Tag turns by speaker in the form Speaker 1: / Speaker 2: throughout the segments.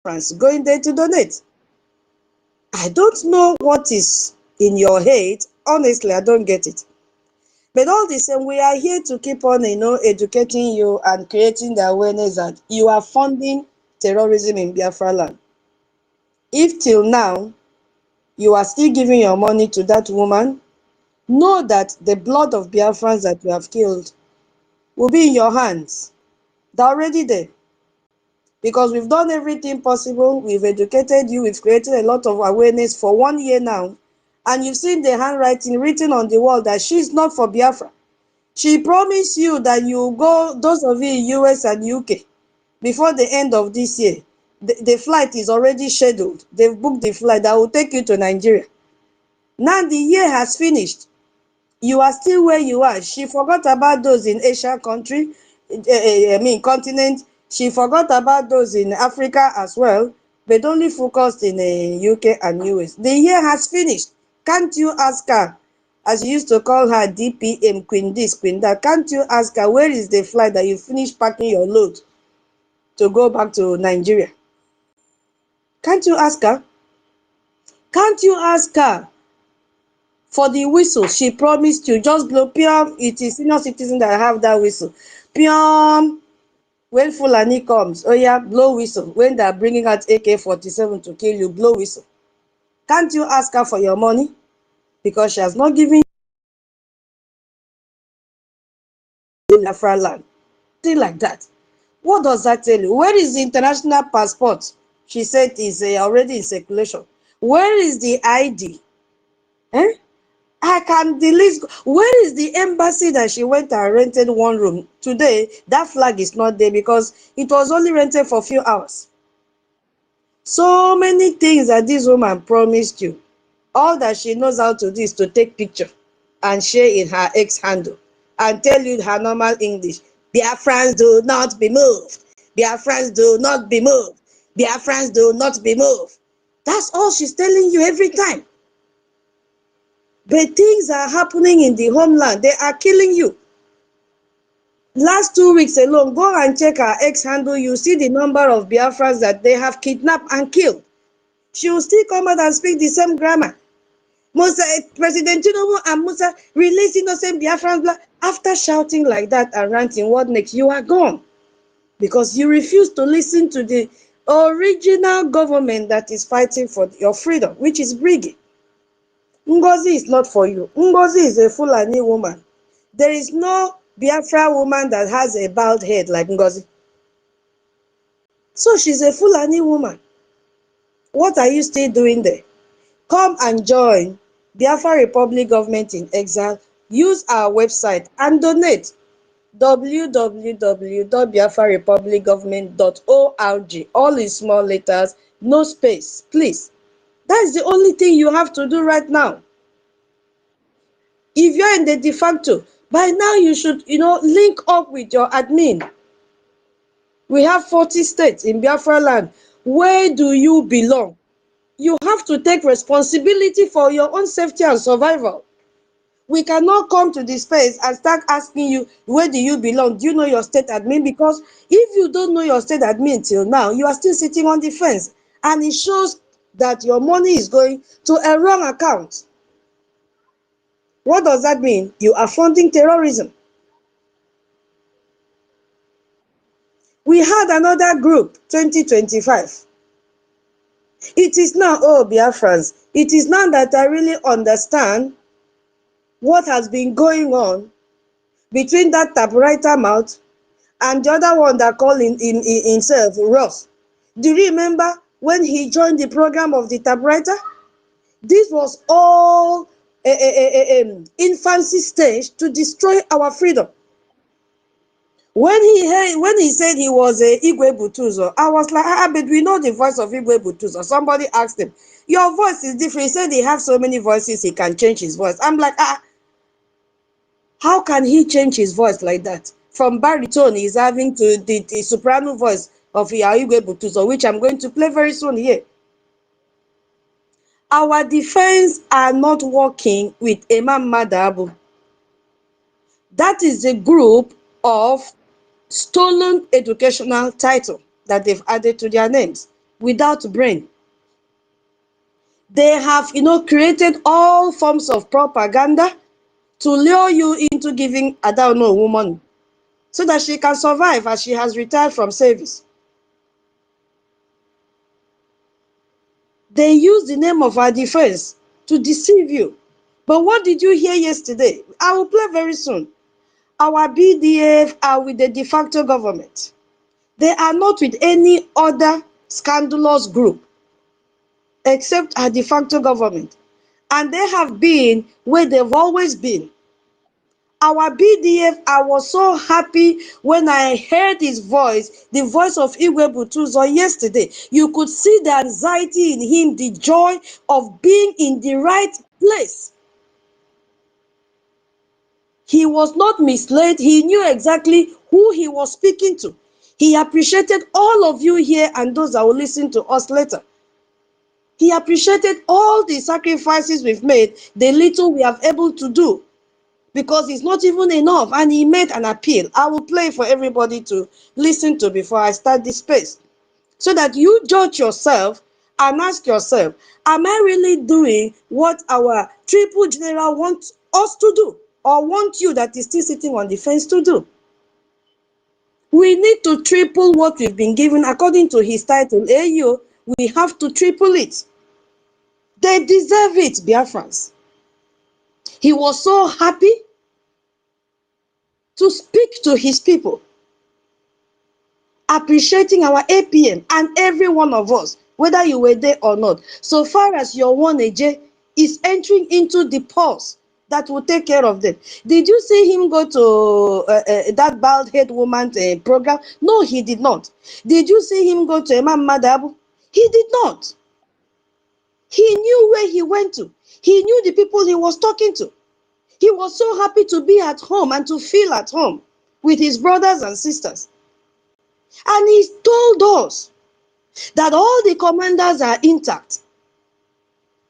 Speaker 1: France going there to donate. I don't know what is in your head. Honestly, I don't get it. But all the same, we are here to keep on, educating you and creating the awareness that you are funding terrorism in Biafra land. If till now you are still giving your money to that woman, know that the blood of Biafrans that you have killed will be in your hands. They're already there. Because we've done everything possible, we've educated you, we've created a lot of awareness for 1 year now, and you've seen the handwriting written on the wall that she's not for Biafra. She promised you that you go, those of you in US and UK, before the end of this year. The flight is already scheduled. They've booked the flight that will take you to Nigeria. Now the year has finished. You are still where you are. She forgot about those in Asian country, continent. She forgot about those in Africa as well, but only focused in UK and US. The year has finished. Can't you ask her, as you used to call her DPM, Queen this, Queen that, can't you ask her where is the flight that you finished packing your load to go back to Nigeria? Can't you ask her? Can't you ask her for the whistle she promised you? Just blow, pium. It is senior citizen that have that whistle. Pium. When Fulani comes, oh yeah, blow whistle. When they're bringing out AK-47 to kill you, blow whistle. Can't you ask her for your money? Because she has not given you Biafra land. Thing like that. What does that tell you? Where is the international passport? She said is already in circulation. Where is the ID? Eh? I can delete. Where is the embassy that she went and rented one room? Today, that flag is not there because it was only rented for a few hours. So many things that this woman promised you. All that she knows how to do is to take picture and share in her X handle and tell you her normal English. Biafrans do not be moved. Biafrans do not be moved. Biafrans do not be moved. That's all she's telling you every time. But things are happening in the homeland. They are killing you. Last 2 weeks alone, go and check her X handle. You see the number of Biafrans that they have kidnapped and killed. She will still come out and speak the same grammar. Musa, President Tinubu and Musa release innocent Biafrans. After shouting like that and ranting, what next? You are gone. Because you refuse to listen to the original government that is fighting for your freedom, which is Briggy. Ngozi is not for you. Ngozi is a Fulani woman. There is no Biafra woman that has a bald head like Ngozi. So she's a Fulani woman. What are you still doing there? Come and join Biafra Republic Government in Exile. Use our website and donate. www.biafrarepublicgovernment.org. All in small letters, no space, please. That's the only thing you have to do right now. If you're in the de facto, by now you should, link up with your admin. We have 40 states in Biafra land. Where do you belong? You have to take responsibility for your own safety and survival. We cannot come to this space and start asking you, where do you belong? Do you know your state admin? Because if you don't know your state admin till now, you are still sitting on the fence. And it shows that your money is going to a wrong account. What does that mean? You are funding terrorism. We had another group, 2025. It is now, oh, Biafrans, it is now that I really understand what has been going on between that typewriter mouth and the other one that called himself Ross. Do you remember when he joined the program of the typewriter? This was all infancy stage to destroy our freedom. When he said he was a Igwe Butuzo, I was like, but we know the voice of Igwe Butuzo. Somebody asked him, your voice is different. He said he has so many voices, he can change his voice. I'm like, how can he change his voice like that? From baritone, he's having to the soprano voice of Igwe Butuzo, which I'm going to play very soon here. Our defense are not working with Imam Madabu. That is a group of stolen educational title that they've added to their names. without brain. They have, created all forms of propaganda to lure you into giving a woman so that she can survive as she has retired from service. They use the name of our defense to deceive you. But what did you hear yesterday? I will play very soon. Our BDF are with the de facto government. They are not with any other scandalous group except our de facto government. And they have been where they've always been. Our BDF, I was so happy when I heard his voice, the voice of Igwe Butuzo yesterday. You could see the anxiety in him, the joy of being in the right place. He was not misled. He knew exactly who he was speaking to. He appreciated all of you here and those that will listen to us later. He appreciated all the sacrifices we've made, the little we have able to do, because it's not even enough. And he made an appeal. I will play for everybody to listen to before I start this space, so that you judge yourself and ask yourself, am I really doing what our triple general wants us to do, or want you that is still sitting on the fence to do? We need to triple what we've been given according to his title. AU, we have to triple it. They deserve it, Biafrans. He was so happy to speak to his people, appreciating our APM and every one of us, whether you were there or not. So far as your 1AJ is entering into the pulse that will take care of them. Did you see him go to that bald head woman program? No, he did not. Did you see him go to Imam Madabu? He did not. He knew where he went to. He knew the people he was talking to. He was so happy to be at home and to feel at home with his brothers and sisters. And he told us that all the commanders are intact.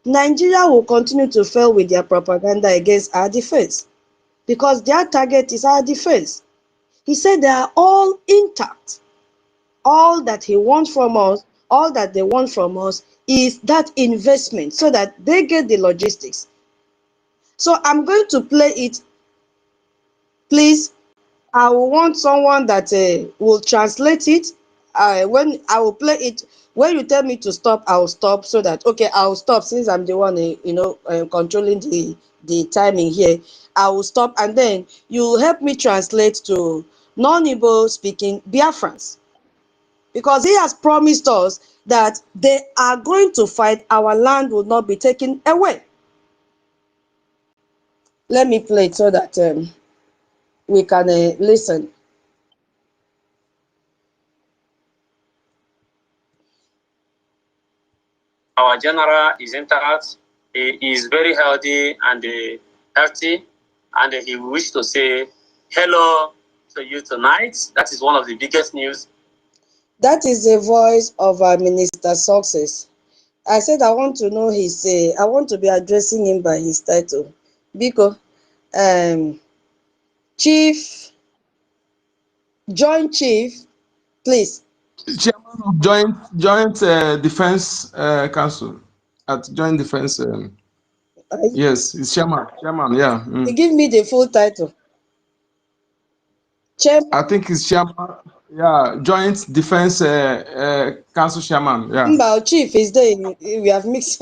Speaker 1: Nigeria will continue to fail with their propaganda against our defense, because their target is our defense. He said they are all intact. All that he wants from us, all that they want from us is that investment so that they get the logistics. So I'm going to play it. Please, I will want someone that will translate it. When I will play it, when you tell me to stop, I will stop, so that, okay, I will stop since I'm the one, controlling the timing here. I will stop, and then you will help me translate to non-Igbo speaking Biafrans, because he has promised us that they are going to fight. Our land will not be taken away. Let me play it so that we can listen.
Speaker 2: Our general is intact. He is very healthy and healthy, and he wishes to say hello to you tonight. That is one of the biggest news.
Speaker 1: That is the voice of our Minister Success. I said I want to know his, I want to be addressing him by his title. Biko, Chief, Joint Chief, please.
Speaker 3: Chairman of Joint Defense Council at Joint Defense. Yes, it's chairman. Yeah.
Speaker 1: Give me the full title. Chairman.
Speaker 3: I think it's chairman. Yeah, Joint Defense Council chairman. Yeah.
Speaker 1: Mbao Chief is there. We have mixed.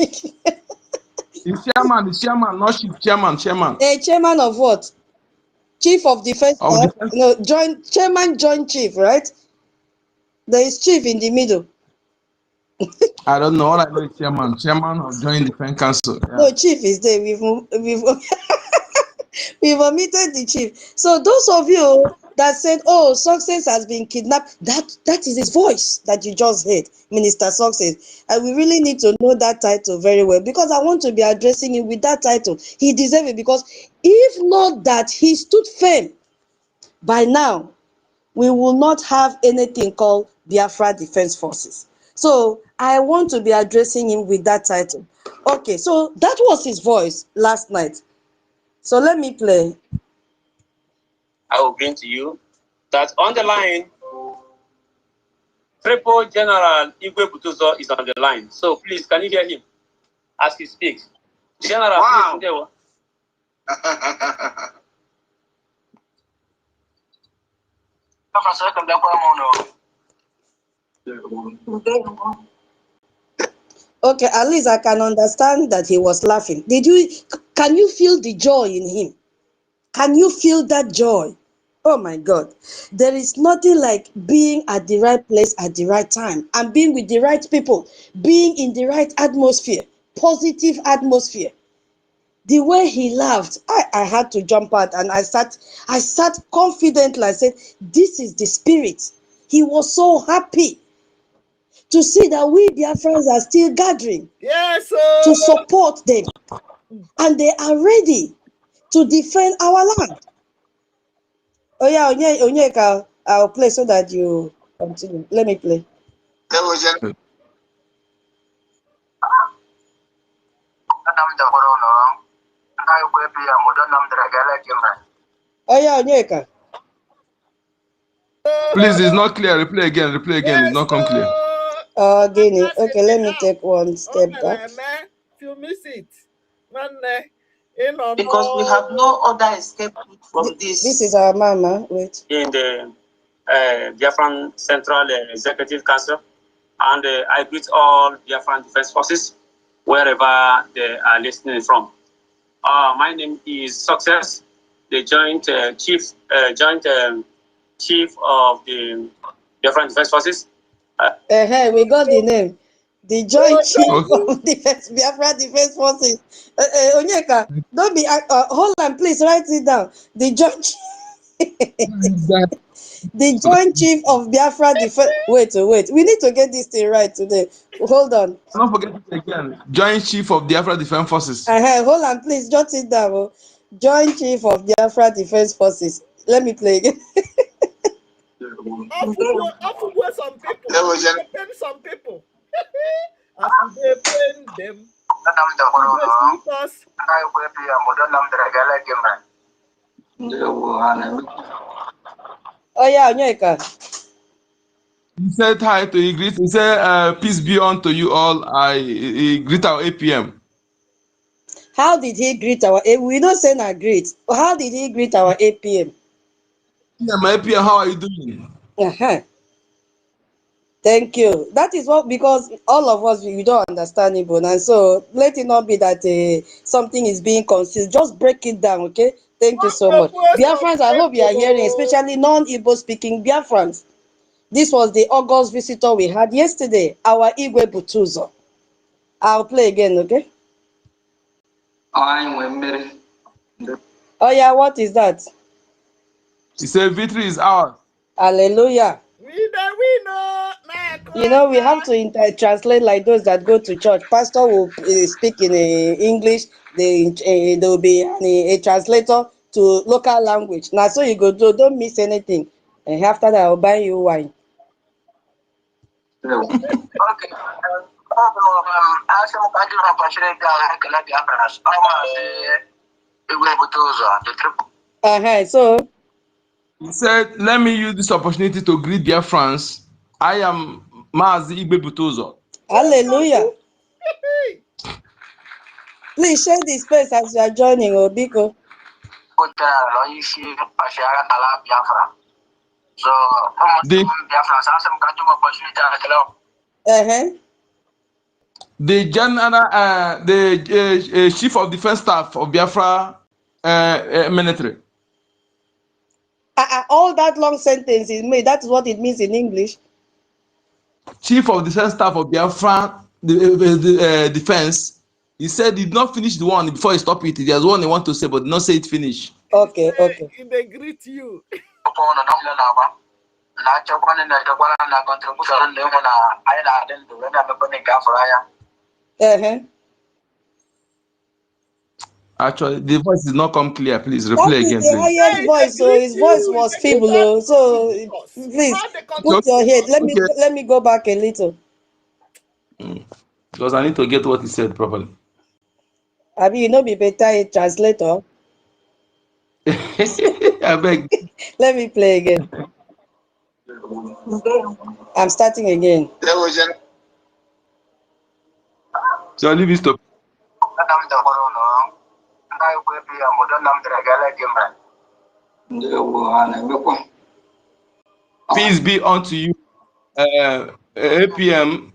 Speaker 3: It's chairman, not chief. Chairman.
Speaker 1: A chairman of what? Chief of Defense.
Speaker 3: Of Defense.
Speaker 1: No, chairman, Joint Chief, right? There is chief in the middle.
Speaker 3: I don't know. All I know is chairman of Joint Defense Council. Yeah.
Speaker 1: No, chief is there. We've we've omitted the chief. So those of you that said, "Oh, Success has been kidnapped," that is his voice that you just heard, Minister Success. And we really need to know that title very well, because I want to be addressing him with that title. He deserves it, because if not that he stood firm, by now we will not have anything called Biafra Defense Forces. So I want to be addressing him with that title. Okay, so that was his voice last night. So let me play.
Speaker 2: I will bring to you that on the line Triple General Igwe Butuzo is on the line. So please, can you hear him as he speaks? General,
Speaker 4: wow.
Speaker 2: Please.
Speaker 1: Okay, at least I can understand that he was laughing. Can you feel the joy in him? Can you feel that joy? Oh my God. There is nothing like being at the right place at the right time and being with the right people, being in the right atmosphere, positive atmosphere. The way he laughed, I had to jump out and I sat confidently. I said, this is the spirit. He was so happy to see that we Biafrans are still gathering to support them. And they are ready to defend our land. Oh yeah, Onyeka, I'll play so that you continue. Let me play. Oh yeah, Onyeka.
Speaker 3: Please, it's not clear. Replay again. Replay again. It's not come clear.
Speaker 1: Oh, Guinea. Okay, let me take one step back.
Speaker 5: You miss it.
Speaker 4: Because we have no other escape from this.
Speaker 1: This is our mama. Wait.
Speaker 2: In the Biafran Central Executive Council, and I greet all Biafran Defense Forces wherever they are listening from. My name is Success, the Joint Chief of the Biafran Defense Forces.
Speaker 1: We got the name. The Joint Chief
Speaker 3: Okay.
Speaker 1: of Biafra Defense Forces. Onyeka, don't be. Hold on, please write it down. The Joint. The Joint Chief of Biafra Defense. Wait. We need to get this thing right today. Hold on.
Speaker 3: Don't forget it again. Joint Chief of Biafra Defense Forces.
Speaker 1: Hold on, please jot it down. Oh. Joint Chief of Biafra Defense Forces. Let me play again.
Speaker 5: Some people. After they pain them.
Speaker 1: Oh yeah, Onyeka.
Speaker 3: He said hi to you. He said, peace be unto you all. I greet our APM.
Speaker 1: How did he greet our we don't say na greet. How did he greet our APM?
Speaker 3: Yeah, my APM, how are you doing?
Speaker 1: Thank you. That is what, because all of us, we don't understand Igbo, and so let it not be that something is being concealed. Just break it down, okay? Thank you so much. Biafrans, I hope you are hearing, especially non-Igbo speaking Biafrans. This was the August visitor we had yesterday, our Igwe Butuzo. I'll play again, okay? Oh yeah, what is that?
Speaker 3: He said, victory is ours.
Speaker 1: Hallelujah.
Speaker 5: We know.
Speaker 1: You know, we have to translate like those that go to church. Pastor will speak in English. There will be a translator to local language. Now, so you go do, don't miss anything. And after that, I'll buy you wine. So
Speaker 3: he said, let me use this opportunity to greet dear friends. I am Mazi Igwe Butuzo.
Speaker 1: Hallelujah. Please share the space as you are joining, Obiko.
Speaker 3: The general, the chief of defense staff of Biafra military.
Speaker 1: All that long sentence is made. That is what it means in English.
Speaker 3: Chief of defense staff of Biafra defense. He said he did not finish the one before he stopped it. There's one he want to say, but not say it finish.
Speaker 1: Okay.
Speaker 5: They greet you.
Speaker 3: Actually, the voice did not come clear. Please replay
Speaker 1: that
Speaker 3: again,
Speaker 1: is the
Speaker 3: please.
Speaker 1: highest voice, so his voice was feeble. So please put your head. Let me go back a little.
Speaker 3: Because I need to get what he said properly.
Speaker 1: Abi, you know, be better a translator.
Speaker 3: I beg.
Speaker 1: Let me play again. I'm starting again.
Speaker 3: So leave it stop. Peace be unto you. APM,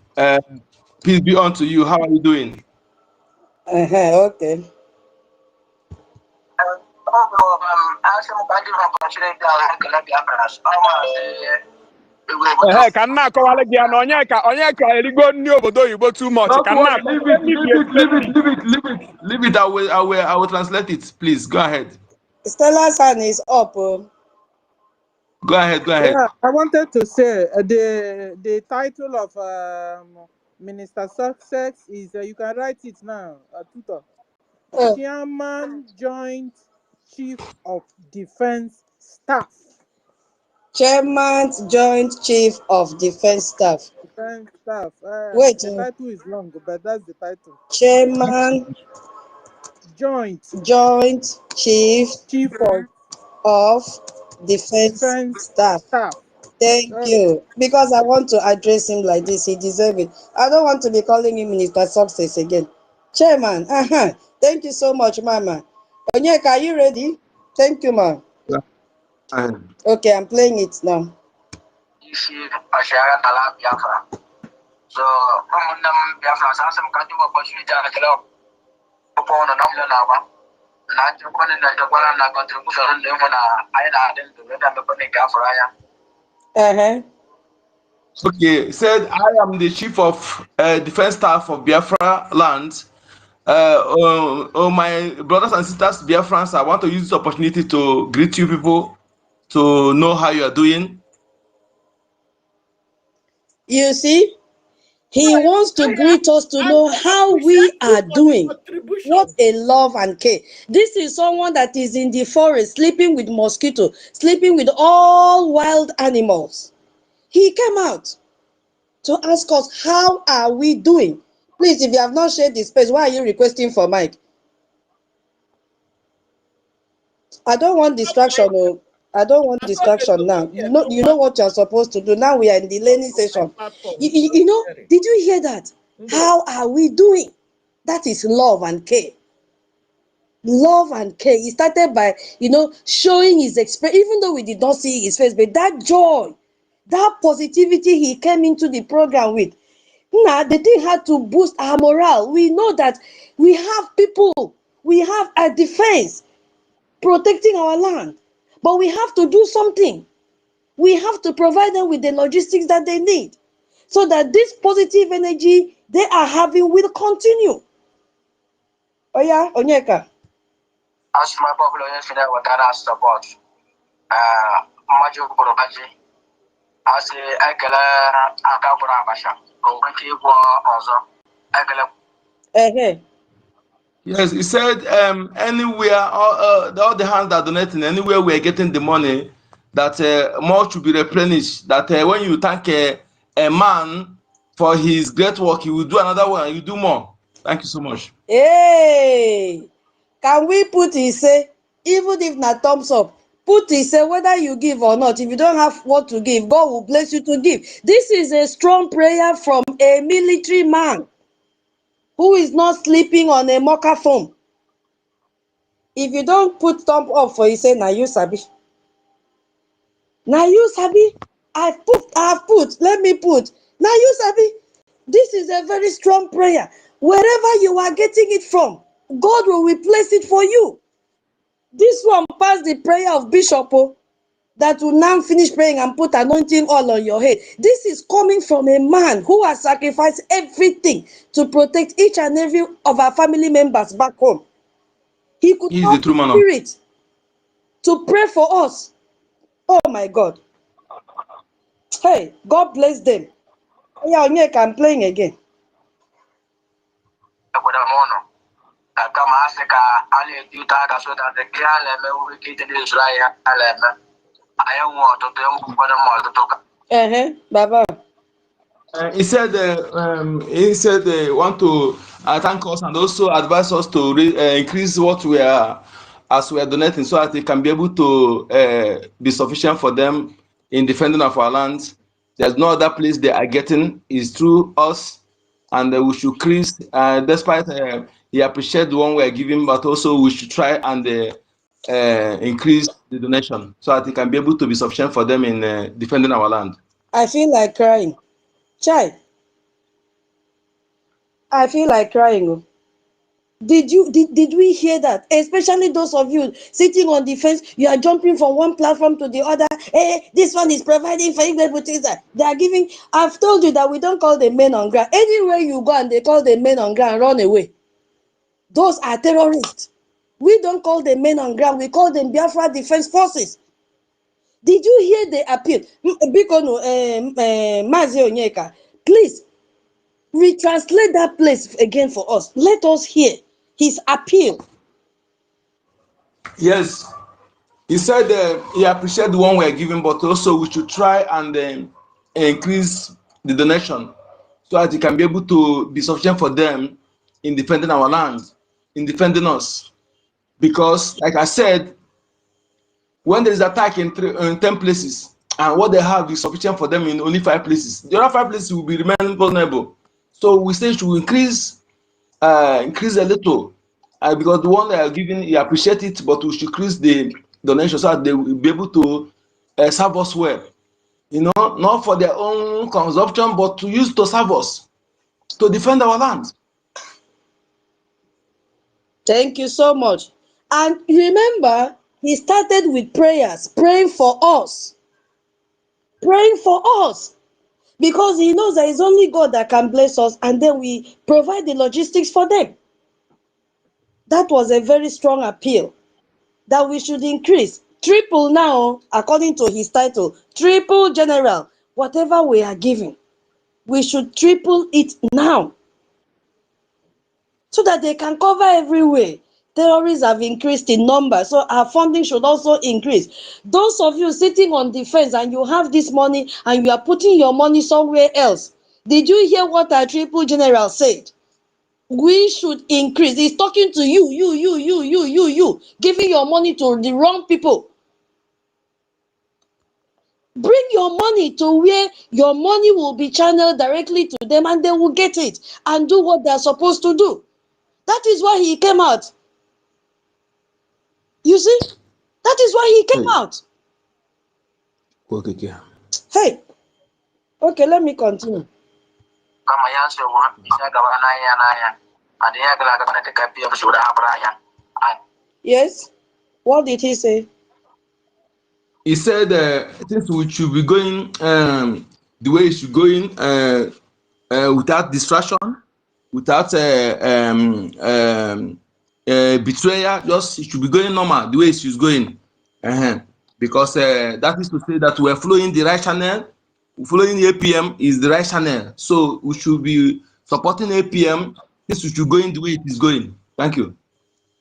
Speaker 3: peace be unto you. How are you doing?
Speaker 1: Okay.
Speaker 6: Ka nna akọwala gị ya na onye ka erigo nri obodo oyibo too much ka nna
Speaker 3: Leave it. I will translate it. Please go ahead.
Speaker 1: Stella's hand is up.
Speaker 3: Go ahead.
Speaker 5: Yeah, I wanted to say the title of Minister Success is you can write it now. Tutor. Chairman Joint Chief of Defense Staff.
Speaker 1: Chairman Joint Chief of Defense Staff.
Speaker 5: Defense Staff.
Speaker 1: Wait.
Speaker 5: The title is long, but that's the title.
Speaker 1: Chairman
Speaker 5: Joint
Speaker 1: Chief of Defense Staff. Thank you. Because I want to address him like this. He deserves it. I don't want to be calling him Minister Success again. Chairman. Thank you so much, Mama. Onyeka, are you ready? Thank you, Ma. Okay, I'm playing it now. So,
Speaker 3: Okay, said I am the chief of defense staff of Biafra land. My brothers and sisters, Biafrans, I want to use this opportunity to greet you people to know how you are doing.
Speaker 1: You see, he wants to greet us to know how we are doing. What a love and care. This is someone that is in the forest, sleeping with mosquito, sleeping with all wild animals. He came out to ask us, how are we doing? Please, if you have not shared the space, why are you requesting for mic? I don't want distraction. I don't want distraction now. You know what you're supposed to do. Now we are in the learning session. You know, did you hear that? How are we doing? That is love and care. Love and care. He started by, showing his expression, even though we did not see his face, but that joy, that positivity he came into the program with. Now, the thing had to boost our morale. We know that we have people, we have a defense protecting our land, but we have to do something. We have to provide them with the logistics that they need so that this positive energy they are having will continue. Oh yeah, Onyeka.
Speaker 7: As my population what I support, Majo Korobaji, as a Ekela Akabura Basha, also.
Speaker 3: Yes, he said anywhere, all the hands that are donating, anywhere we are getting the money, that more should be replenished. That when you thank a man for his great work, he will do another one, you do more. Thank you so much.
Speaker 1: Hey, can we put his say, even if not thumbs up, put his say whether you give or not. If you don't have what to give, God will bless you to give. This is a strong prayer from a military man who is not sleeping on a mocha foam. If you don't put thumb up for his say, now you sabi. Now you sabi. I've put, let me put. Now you sabi. This is a very strong prayer. Wherever you are getting it from, God will replace it for you. This one passed the prayer of Bishop that will now finish praying and put anointing all on your head. This is coming from a man who has sacrificed everything to protect each and every of our family members back home. He could
Speaker 3: He's the true man.
Speaker 1: Spirit to pray for us. Oh my God. Hey, God bless them. Yeah, Onyeka, I'm playing again. Baba.
Speaker 3: He said want to thank us and also advise us to increase what we are donating so that they can be able to be sufficient for them in defending of our lands. There's no other place they are getting is through us, and we should increase. Despite he appreciate the one we are giving, but also we should try and increase the donation so that it can be able to be sufficient for them in defending our land.
Speaker 1: I feel like crying. Chai, I feel like crying. Oh. Did we hear that? Especially those of you sitting on the fence, you are jumping from one platform to the other. Hey, this one is providing for Igbo things that they are giving. I've told you that we don't call the men on ground. Anywhere you go and they call the men on ground, run away. Those are terrorists. We don't call them men on ground, we call them Biafra Defense Forces. Did you hear the appeal? Bikono, Mazi Onyeka, please retranslate that place again for us. Let us hear his appeal.
Speaker 3: Yes, he said he appreciates the one we are giving, but also we should try and increase the donation so that it can be able to be sufficient for them in defending our land, in defending us. Because, like I said, when there is attack in 10 places and what they have is sufficient for them in only 5 places, the other 5 places will be remaining vulnerable. So we say should increase a little because the one they are giving, you appreciate it, but we should increase the donation so that they will be able to serve us well. You know, not for their own consumption, but to use to serve us, to defend our land.
Speaker 1: Thank you so much. And remember, he started with prayers, praying for us. Praying for us. Because he knows there is only God that can bless us, and then we provide the logistics for them. That was a very strong appeal that we should increase. Triple now, according to his title, triple general, whatever we are giving, we should triple it now so that they can cover everywhere. Terrorists have increased in number, so our funding should also increase. Those of you sitting on the fence and you have this money and you are putting your money somewhere else, did you hear what our triple general said? We should increase. He's talking to you, giving your money to the wrong people. Bring your money to where your money will be channeled directly to them and they will get it and do what they're supposed to do. That is why he came out. You see? That is why he came out.
Speaker 3: Okay.
Speaker 1: Hey. Okay, let me continue. Yes? What did he say?
Speaker 3: He said things we should be going the way it should going without distraction, without betrayal. Just it should be going normal the way it should going. Because that is to say that we are following the right channel. Following APM is the right channel, so we should be supporting APM. This should go in the way it is going. Thank you.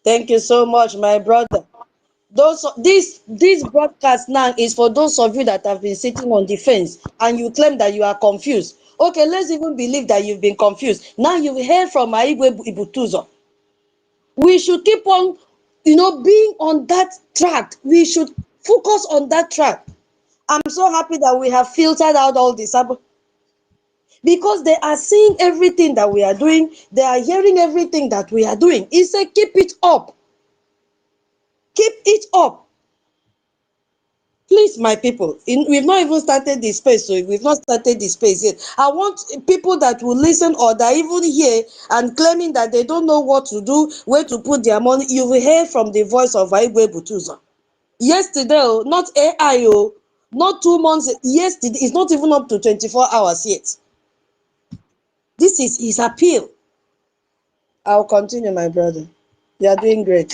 Speaker 1: Thank you so much, my brother. This broadcast now is for those of you that have been sitting on the fence and you claim that you are confused. Okay, let's even believe that you've been confused. Now you've heard from Maigwe Ibutuzo. We should keep on, being on that track. We should focus on that track. I'm so happy that we have filtered out all this because they are seeing everything that we are doing. They are hearing everything that we are doing. He said, keep it up. Keep it up. Please, my people, we've not even started the space, so we've not started the space yet. I want people that will listen or that even hear and claiming that they don't know what to do, where to put their money. You will hear from the voice of Aigwe Butuzo. Yesterday, not AI, not 2 months, yesterday, it's not even up to 24 hours yet. This is his appeal. I'll continue, my brother. You are doing great.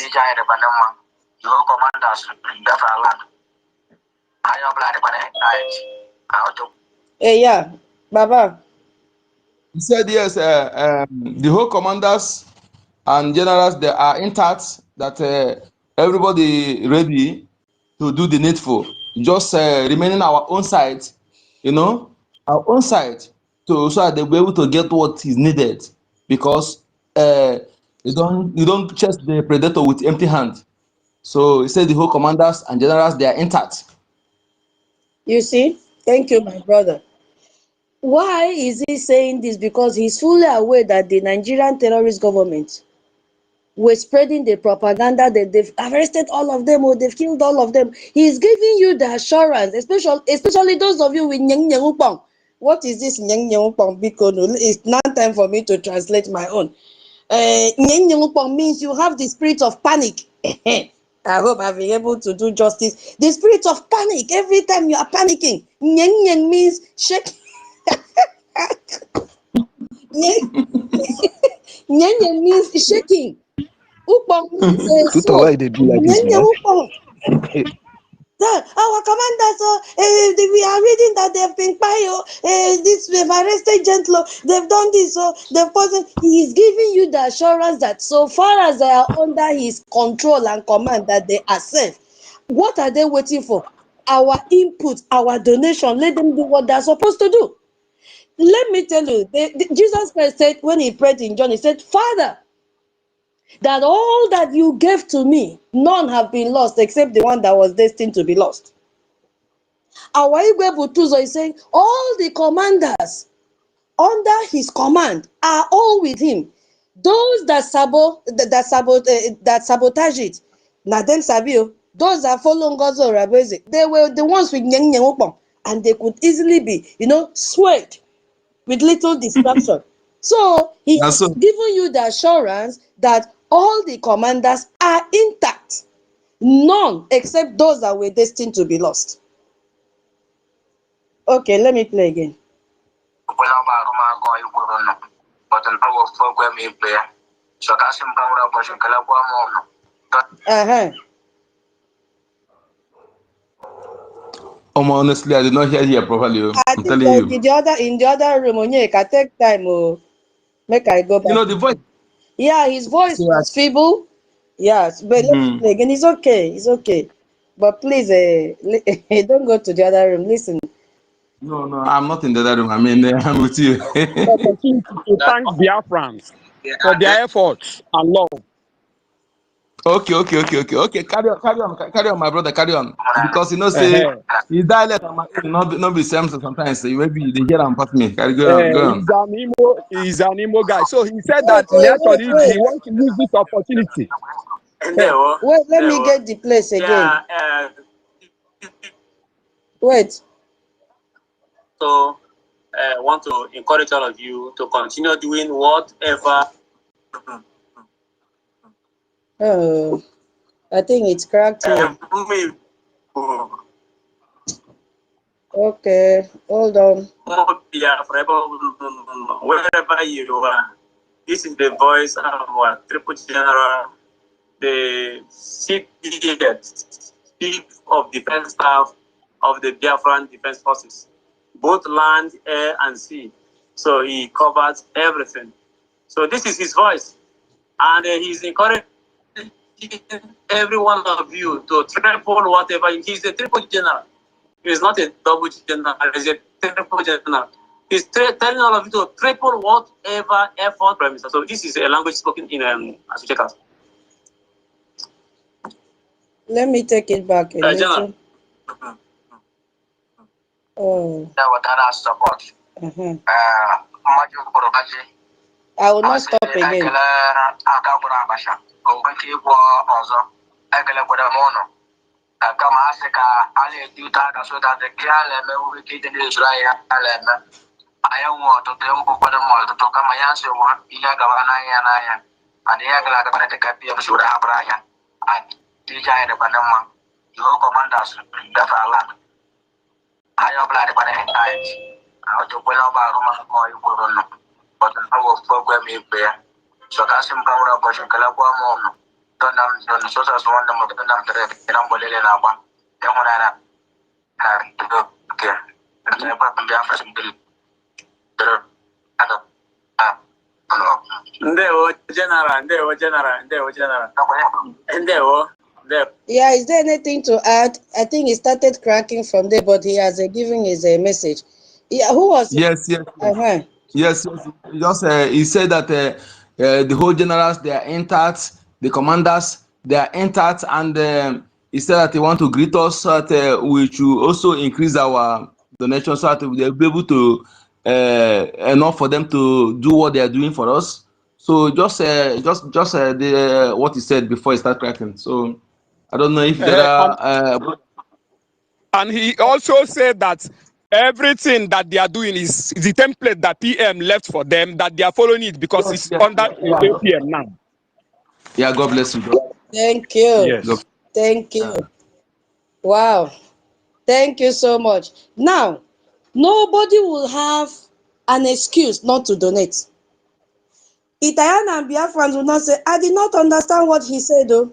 Speaker 1: Yeah, Baba.
Speaker 3: He said yes. The whole commanders and generals, they are intact. That everybody ready to do the needful. Just remaining our own side, our own side, so that they'll be able to get what is needed. Because you don't chase the predator with empty hand. So he said the whole commanders and generals, they are intact.
Speaker 1: You see? Thank you, my brother. Why is he saying this? Because he's fully aware that the Nigerian terrorist government were spreading the propaganda that they've arrested all of them or they've killed all of them. He's giving you the assurance, especially those of you with Nyeng Nyeng Upang. What is this Nyeng Nyeng Upang? Because it's not time for me to translate my own. Nyeng Nyeng Upang means you have the spirit of panic. I hope I've been able to do justice. The spirit of panic. Every time you are panicking. Nyeng Nyeng means shake. Nyeng Nyeng means shaking. Upang means
Speaker 8: Tuta, why they do like this,
Speaker 1: Nyeng Nyeng
Speaker 8: man?
Speaker 1: Upang. Our commanders, we are reading that they've been they've arrested Gentlo, they've done this, so they've caused. He is giving you the assurance that so far as they are under his control and command, that they are safe. What are they waiting for? Our input, our donation. Let them do what they're supposed to do. Let me tell you, Jesus Christ said when he prayed in John, he said, Father, that all that you gave to me, none have been lost except the one that was destined to be lost. Our Igwe Butuzo is saying all the commanders under his command are all with him. Those that sabotage it, Naden Sabio, those that follow Ngozo Rabeze, they were the ones with Nyeng Nyeng Upong, and they could easily be, swayed with little distraction. So he
Speaker 3: And
Speaker 1: has
Speaker 3: so,
Speaker 1: given you the assurance that all the commanders are intact. None except those that were destined to be lost. Okay, let me play again.
Speaker 3: honestly, I did not hear you properly.
Speaker 1: I
Speaker 3: I'm
Speaker 1: think
Speaker 3: telling you.
Speaker 1: in the other room, Onyeka, take time, make I go back.
Speaker 3: The voice.
Speaker 1: Yeah, his voice
Speaker 3: So,
Speaker 1: was feeble. Yes, but let me play again. It's okay. It's okay. But please, don't go to the other room. Listen.
Speaker 3: no, I'm not in the other room. I mean, I'm with you.
Speaker 6: Opportunity to thank Biafrans for their efforts and love.
Speaker 3: Okay. Carry on, my brother. Carry on, because say his dialect not be same. So sometimes maybe they hear and pass me. Carry go on.
Speaker 6: He's an Imo guy. So he said that
Speaker 1: Wait.
Speaker 6: he wants to use this opportunity.
Speaker 1: Wait, let me get the place again. Wait.
Speaker 2: So, want to encourage all of you to continue doing whatever.
Speaker 1: Oh, I think it's cracked here. Okay, hold on.
Speaker 2: Wherever you are, this is the voice of our Triple General, the Chief of Defense Staff of the Biafran Defense Forces, both land, air, and sea. So he covers everything. So this is his voice, and he's encouraging every one of you to triple whatever. He's a triple general. He's not a double general. He's a triple general. He's telling all of you to triple whatever effort premises. So this is a language spoken in Asuchekas.
Speaker 1: Let me take it back a little.
Speaker 2: General.
Speaker 1: Oh.
Speaker 7: Support.
Speaker 1: I will not stop again.
Speaker 7: Kama asika ale diuta da so da kiale me wi kite ni Israel ale me ayanwo to te mpo kwa mo to kama yanse wo iya ga wana ya ani ya ga da ta kapi ya shura abraya ani tija ene kwa nama yo commanders da fala ayo bla de kwa ai to kwa ba roma ko yu ko no but no wo program e be so ka sim ka ura ko kala kwa mo no don so sa so wanda mo don tere nan bolele na ba ya mona na to ke na ba ban ya fasin dil pero
Speaker 2: Ndewo general.
Speaker 1: Yeah, is there anything to add? I think he started cracking from there, but he has given his message. Yeah, who was it?
Speaker 3: Yes. Yes. Just he said that the whole generals, they are intact. The commanders, they are intact, and he said that he want to greet us so that we should also increase our donation so that we'll be able to enough for them to do what they are doing for us. So just what he said before he start cracking. So I don't know if there
Speaker 6: And,
Speaker 3: are.
Speaker 6: and he also said that everything that they are doing is the template that PM left for them, that they are following it because
Speaker 3: Yes,
Speaker 6: it's
Speaker 3: yes,
Speaker 6: under
Speaker 3: yeah.
Speaker 6: APM now.
Speaker 3: Yeah, God bless you.
Speaker 1: Thank you.
Speaker 6: Yes.
Speaker 1: Thank you. Wow. Thank you so much. Now, nobody will have an excuse not to donate. Italian and Biafrans will not say, I did not understand what he said, though.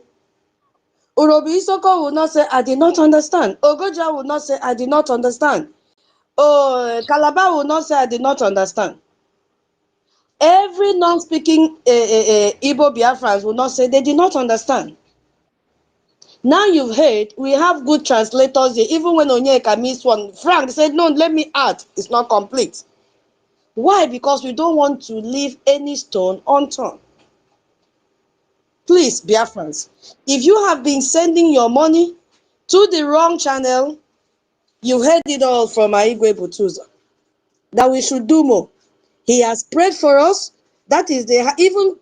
Speaker 1: Urobi Isoko will not say, I did not understand. Ogoja will not say, I did not understand. Oh, Calabar will not say, I did not understand. Every non-speaking Igbo Biafrans will not say, they did not understand. Now you've heard, we have good translators here. Even when Onyeka missed one, Frank said, no, let me add. It's not complete. Why? Because we don't want to leave any stone unturned. Please, Biafrans, if you have been sending your money to the wrong channel, you heard it all from Aigwe Butuza, that we should do more. He has prayed for us. That is even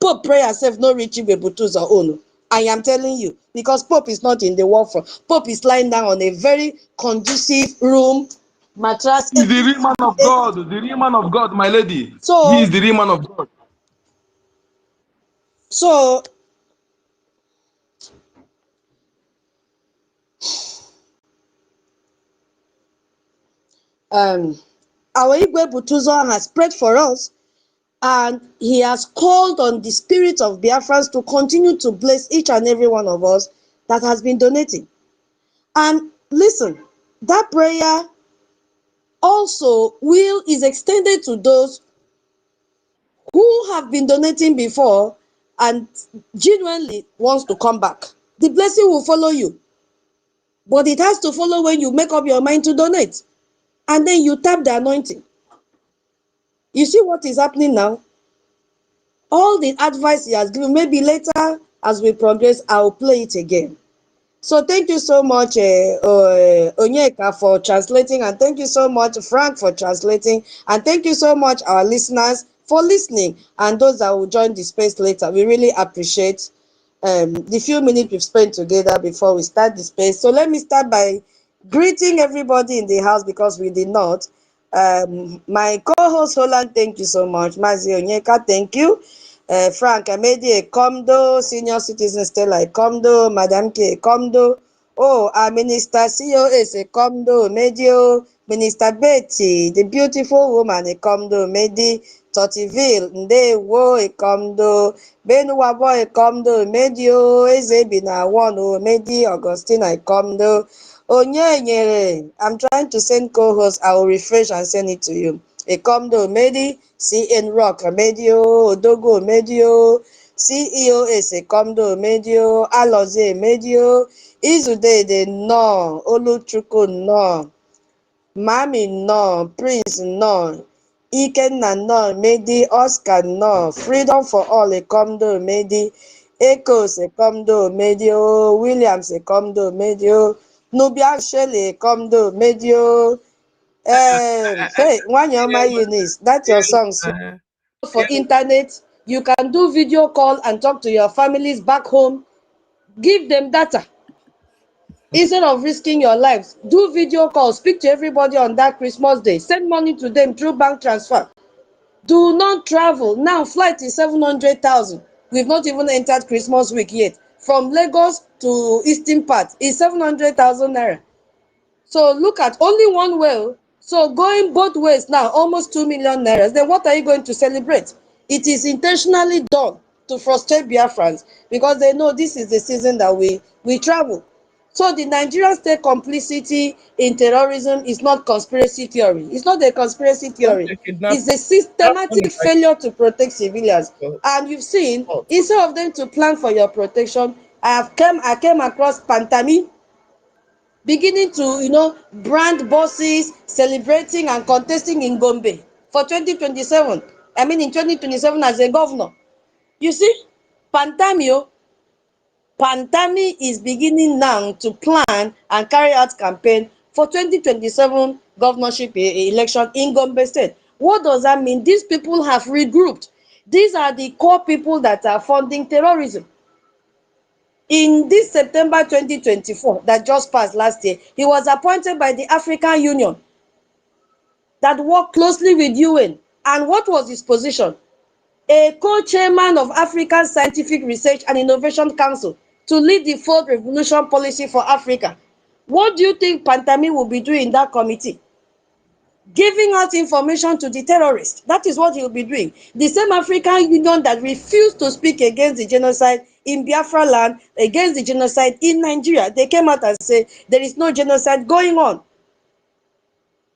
Speaker 1: Pope prayer self no reach Igwe Butuza own. I am telling you, because Pope is not in the war front. Pope is lying down on a very conducive room, mattress.
Speaker 3: He's the real man of God. The real man of God, my lady.
Speaker 1: So,
Speaker 3: He is the real man of God.
Speaker 1: So, our Igwe Butuzo has prayed for us, and he has called on the spirit of Biafrans to continue to bless each and every one of us that has been donating. And listen, that prayer also is extended to those who have been donating before and genuinely wants to come back. The blessing will follow you, but it has to follow when you make up your mind to donate, and then you tap the anointing. You see what is happening now? All the advice he has given, maybe later as we progress, I'll play it again. So thank you so much, Onyeka, for translating, and thank you so much, Frank, for translating, and thank you so much, our listeners, for listening, and those that will join the space later. We really appreciate the few minutes we've spent together before we start the space. So let me start by greeting everybody in the house, because we did not. My co-host Holland, thank you so much. Mazi Onyeka, thank you. Frank Amedi Ekomdo, Senior Citizen Stella Ekomdo, Madam K Ekomdo. Oh, our Minister COS Ekomdo, Medio, Minister Betty, the beautiful woman Ekomdo, Medi, Totiville, Ndewo Ekomdo, Benuwabo Ekomdo, Medio, Ezebina Wano, Medi, Augustina Ekomdo. Onye, I'm trying to send co-host. I will refresh and send it to you. Ekomdo Medi, CN Rock Medio, Odogo Medio, CEOS Ekomdo Medio, Aloze Medio, Izudede no, Oluchuku no, Mami no, Prince no, Ikenna no, Medi, Oscar no, Freedom for All Ekomdo Medi, Echos Ekomdo Medio, Williams Ekomdo Medio, Nubia Shelley Ekomdo Medio. Hey, Wanyama Eunice, that's your song. So for internet, you can do video call and talk to your families back home. Give them data. Instead of risking your lives, do video call, speak to everybody on that Christmas day, send money to them through bank transfer. Do not travel. Now, flight is 700,000. We've not even entered Christmas week yet. From Lagos to Eastern part is 700,000 naira. So look at only one way. So going both ways now, almost 2 million naira. Then what are you going to celebrate? It is intentionally done to frustrate Biafrans, because they know this is the season that we travel. So the Nigerian state complicity in terrorism is not conspiracy theory. It's not a conspiracy theory. It's a systematic failure to protect civilians. And you've seen, instead of them to plan for your protection, I came across Pantami, beginning to brand buses, celebrating and contesting in Gombe for 2027. I mean in 2027 as a governor. You see, Pantami is beginning now to plan and carry out campaign for 2027 governorship election in Gombe State. What does that mean? These people have regrouped. These are the core people that are funding terrorism. In this September 2024 that just passed last year, he was appointed by the African Union that worked closely with UN. And what was his position? A co-chairman of African Scientific Research and Innovation Council to lead the fourth revolution policy for Africa. What do you think Pantami will be doing in that committee? Giving out information to the terrorists. That is what he will be doing. The same African Union that refused to speak against the genocide in Biafra land, against the genocide in Nigeria, they came out and said there is no genocide going on.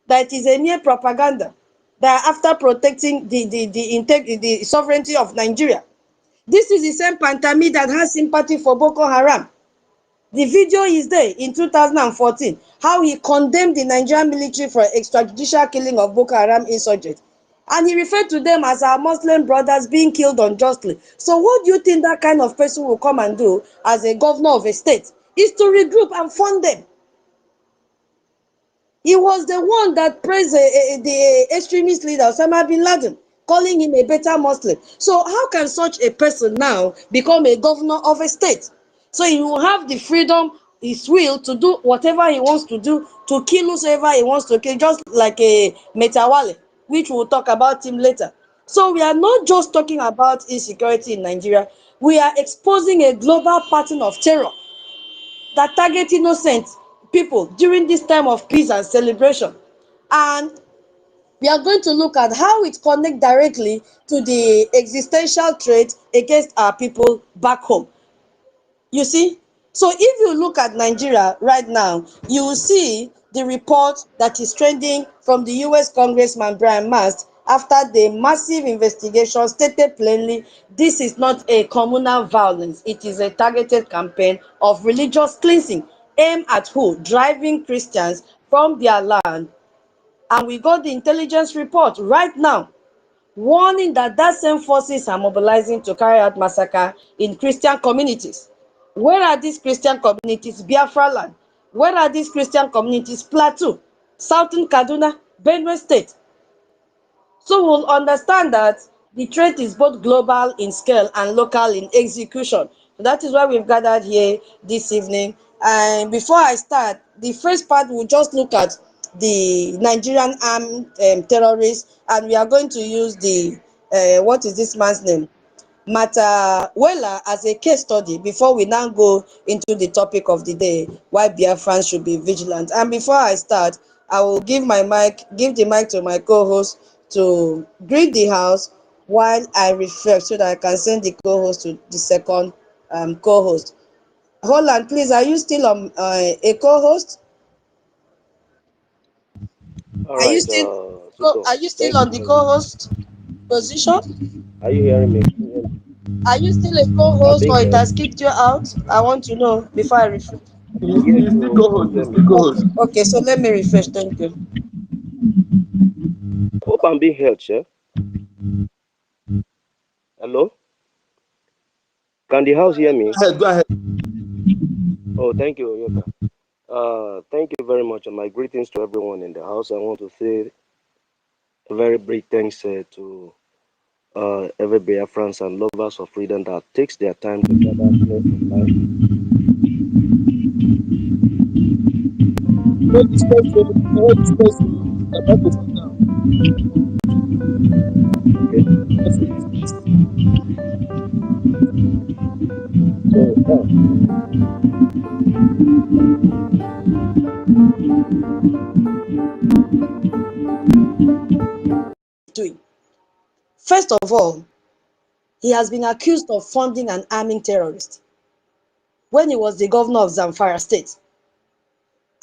Speaker 1: That is a mere propaganda. That after protecting the sovereignty of Nigeria. This is the same Pantami that has sympathy for Boko Haram. The video is there in 2014, how he condemned the Nigerian military for extrajudicial killing of Boko Haram insurgents. And he referred to them as our Muslim brothers being killed unjustly. So what do you think that kind of person will come and do as a governor of a state? Is to regroup and fund them. He was the one that praised the extremist leader, Osama bin Laden, calling him a better Muslim. So how can such a person now become a governor of a state? So he will have the freedom, his will, to do whatever he wants to do, to kill whoever he wants to kill, just like a Metawale, which we'll talk about him later. So we are not just talking about insecurity in Nigeria. We are exposing a global pattern of terror that target innocent people during this time of peace and celebration. And we are going to look at how it connects directly to the existential threat against our people back home. You see? So if you look at Nigeria right now, you will see the report that is trending from the US Congressman Brian Mast after the massive investigation stated plainly, this is not a communal violence. It is a targeted campaign of religious cleansing aimed at who? Driving Christians from their land. And we got the intelligence report right now warning that same forces are mobilizing to carry out massacre in Christian communities. Where are these Christian communities? Biafra land. Where are these Christian communities? Plateau, Southern Kaduna, Benue State. So we'll understand that the threat is both global in scale and local in execution. So that is why we've gathered here this evening. And before I start, the first part we'll just look at the Nigerian armed terrorists, and we are going to use the what is this man's name? Matawela as a case study before we now go into the topic of the day, why Biafrans should be vigilant. And before I start, I will give the mic to my co-host to greet the house while I refresh so that I can send the co-host to the second co-host. Holland, please, are you still on a co-host?
Speaker 8: All
Speaker 1: Are you
Speaker 8: right,
Speaker 1: still
Speaker 8: Tuto, thank you
Speaker 1: on the
Speaker 8: very much.
Speaker 1: co-host position?
Speaker 8: Are you hearing me?
Speaker 1: Are you still a
Speaker 8: I'm
Speaker 1: co-host
Speaker 8: being
Speaker 1: or it
Speaker 8: heard.
Speaker 1: has kicked you out? I want to know before I refresh.
Speaker 8: Yes,
Speaker 3: He's the
Speaker 8: so can
Speaker 3: co-host.
Speaker 8: you hear
Speaker 3: He's the
Speaker 8: me?
Speaker 3: co-host.
Speaker 1: Okay, so let me refresh. Thank you.
Speaker 8: Hope I'm being heard, sir. Hello? Can the house hear me?
Speaker 3: Go ahead.
Speaker 8: Oh, thank you, Yoka. Thank you very much, and my greetings to everyone in the house. I want to say a very big thanks to every Biafrans and lovers of freedom that takes their time to gather here online.
Speaker 3: Hold this question. Hold this question. The microphone now.
Speaker 8: Okay. So,
Speaker 1: Doing. First of all, he has been accused of funding and arming terrorists when he was the governor of Zamfara State.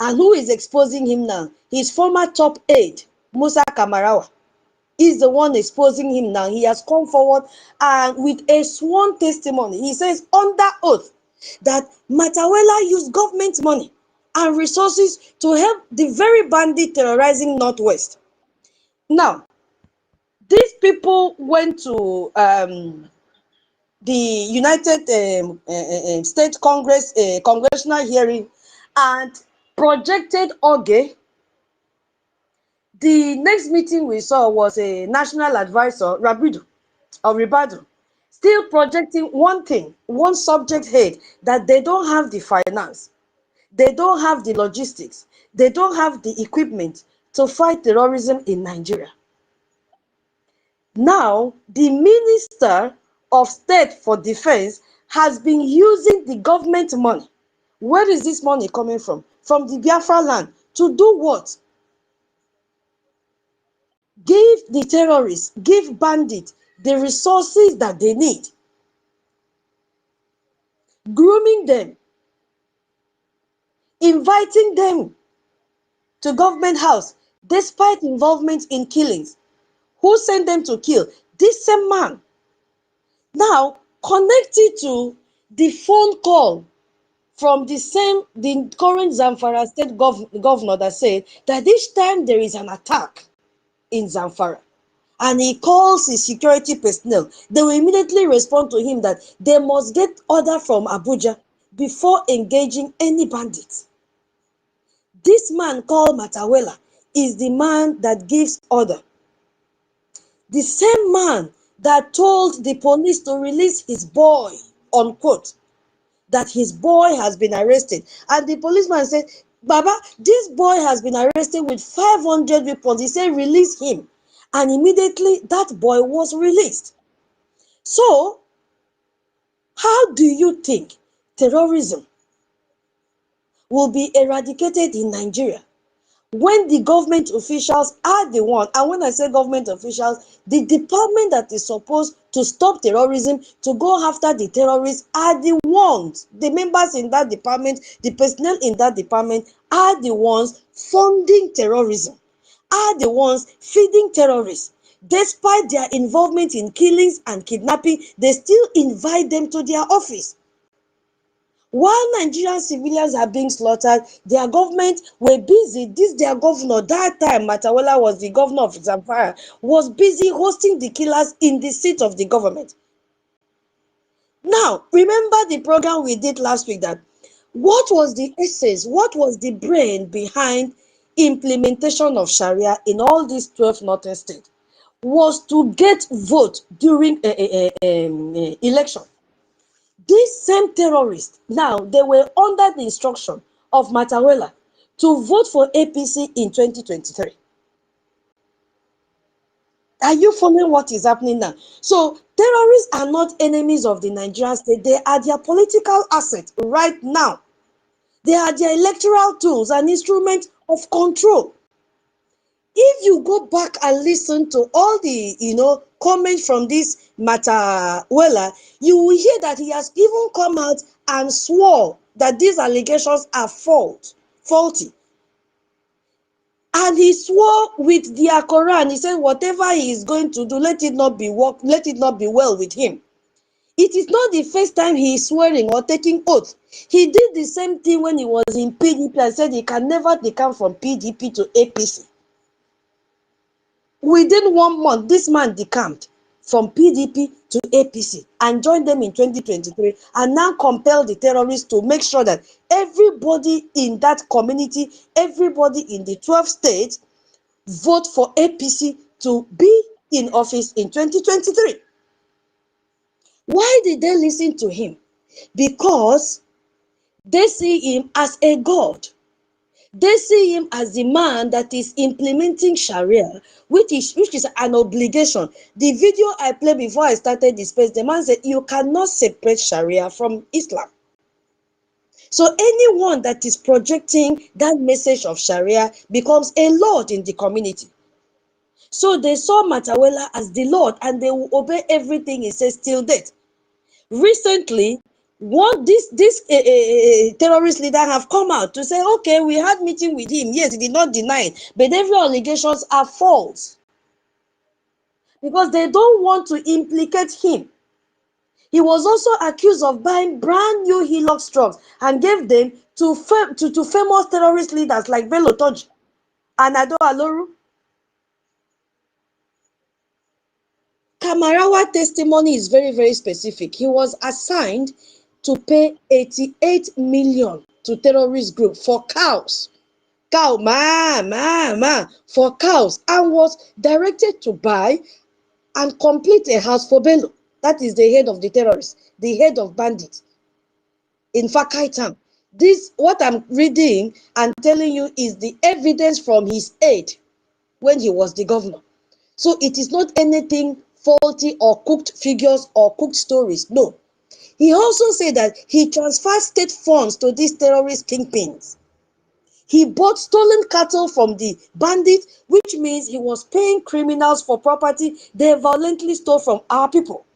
Speaker 1: And who is exposing him now? His former top aide, Musa Kamarawa, is the one exposing him now. He has come forward and with a sworn testimony, he says under oath that Matawela used government money and resources to help the very bandit terrorizing Northwest. Now, these people went to the United States Congress congressional hearing and projected Oge, The next meeting we saw was a national advisor, Ribadu, still projecting one thing, one subject head, that they don't have the finance, they don't have the logistics, they don't have the equipment to fight terrorism in Nigeria. Now, the Minister of State for Defense has been using the government money. Where is this money coming from? From the Biafra land. To do what? Give the terrorists, give bandits the resources that they need. Grooming them, inviting them to government house, despite involvement in killings. Who sent them to kill? This same man. Now, connected to the phone call from the current Zamfara state governor that said that each time there is an attack in Zamfara and he calls his security personnel, they will immediately respond to him that they must get order from Abuja before engaging any bandits. This man called Matawela is the man that gives order. The same man that told the police to release his boy, unquote, that his boy has been arrested. And the policeman said, Baba, this boy has been arrested with 500 weapons. He said, release him. And immediately that boy was released. So, how do you think terrorism will be eradicated in Nigeria when the government officials are the one, and when I say government officials, the department that is supposed to stop terrorism, to go after the terrorists, are the ones, the members in that department, the personnel in that department are the ones funding terrorism, are the ones feeding terrorists. Despite their involvement in killings and kidnapping, they still invite them to their office. While Nigerian civilians are being slaughtered, their government were busy. Their governor, that time, Matawela was the governor of Zamfara, was busy hosting the killers in the seat of the government. Now, remember the program we did last week, that what was the essence, what was the brain behind implementation of Sharia in all these 12 northern states? Was to get vote during election. These same terrorists, now, they were under the instruction of Matawela to vote for APC in 2023. Are you following what is happening now? So, terrorists are not enemies of the Nigerian state. They are their political asset right now. They are their electoral tools and instruments of control. If you go back and listen to all the, comments from this Matawela, you will hear that he has even come out and swore that these allegations are faulty. And he swore with their Quran. He said, whatever he is going to do, let it not be well with him. It is not the first time he is swearing or taking oath. He did the same thing when he was in PDP and said he can never decamp from PDP to APC. Within 1 month, this man decamped from PDP to APC and joined them in 2023, and now compelled the terrorists to make sure that everybody in that community, everybody in the 12 states, vote for APC to be in office in 2023. Why did they listen to him? Because they see him as a god. They see him as the man that is implementing Sharia, which is an obligation. The video I played before I started this space, the man said, you cannot separate Sharia from Islam. So anyone that is projecting that message of Sharia becomes a lord in the community. So they saw Matawela as the Lord, and they will obey everything he says till date. Recently, this terrorist leader have come out to say, okay, we had meeting with him. Yes, he did not deny it, but every allegations are false because they don't want to implicate him. He was also accused of buying brand new Hilux trucks and gave them to famous terrorist leaders like Bello Toji and Ado Aloru. Kamarawa testimony is very, very specific. He was assigned to pay 88 million to terrorist group for cows cow, for cows, and was directed to buy and complete a house for Bello. That is the head of the terrorists, the head of bandits in Fakai town. This, what I'm reading and telling you, is the evidence from his aide when he was the governor. So it is not anything faulty or cooked figures or cooked stories. No. He also said that he transferred state funds to these terrorist kingpins. He bought stolen cattle from the bandits, which means he was paying criminals for property they violently stole from our people.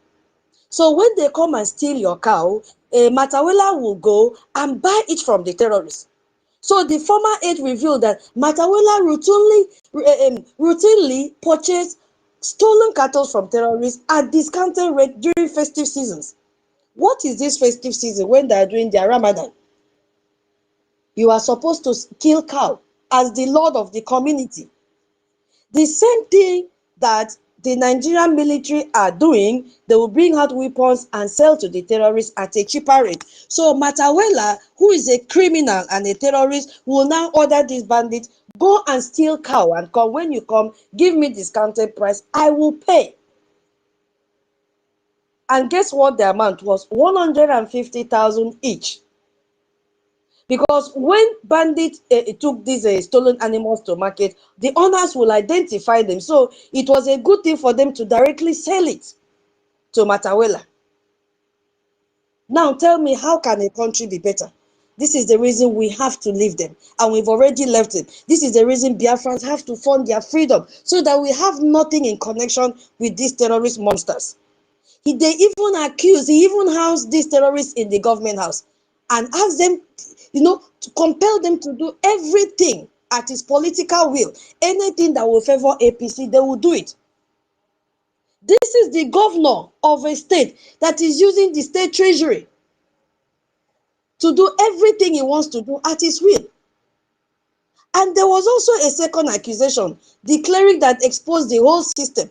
Speaker 1: So when they come and steal your cow, Matawela will go and buy it from the terrorists. So the former aide revealed that Matawela routinely purchased stolen cattle from terrorists at discounted rate during festive seasons. What is this festive season when they are doing their Ramadan? You are supposed to kill cow as the lord of the community. The same thing that the Nigerian military are doing, they will bring out weapons and sell to the terrorists at a cheaper rate. So Matawela, who is a criminal and a terrorist, will now order these bandits, go and steal cow and come. When you come, give me discounted price, I will pay. And guess what the amount was? 150,000 each. Because when bandits took these stolen animals to market, the owners will identify them. So it was a good thing for them to directly sell it to Matawela. Now tell me, how can a country be better? This is the reason we have to leave them. And we've already left them. This is the reason Biafrans have to fund their freedom, so that we have nothing in connection with these terrorist monsters. He even housed these terrorists in the government house and asked them, to compel them to do everything at his political will. Anything that will favor APC, they will do it. This is the governor of a state that is using the state treasury to do everything he wants to do at his will. And there was also a second accusation declaring that exposed the whole system.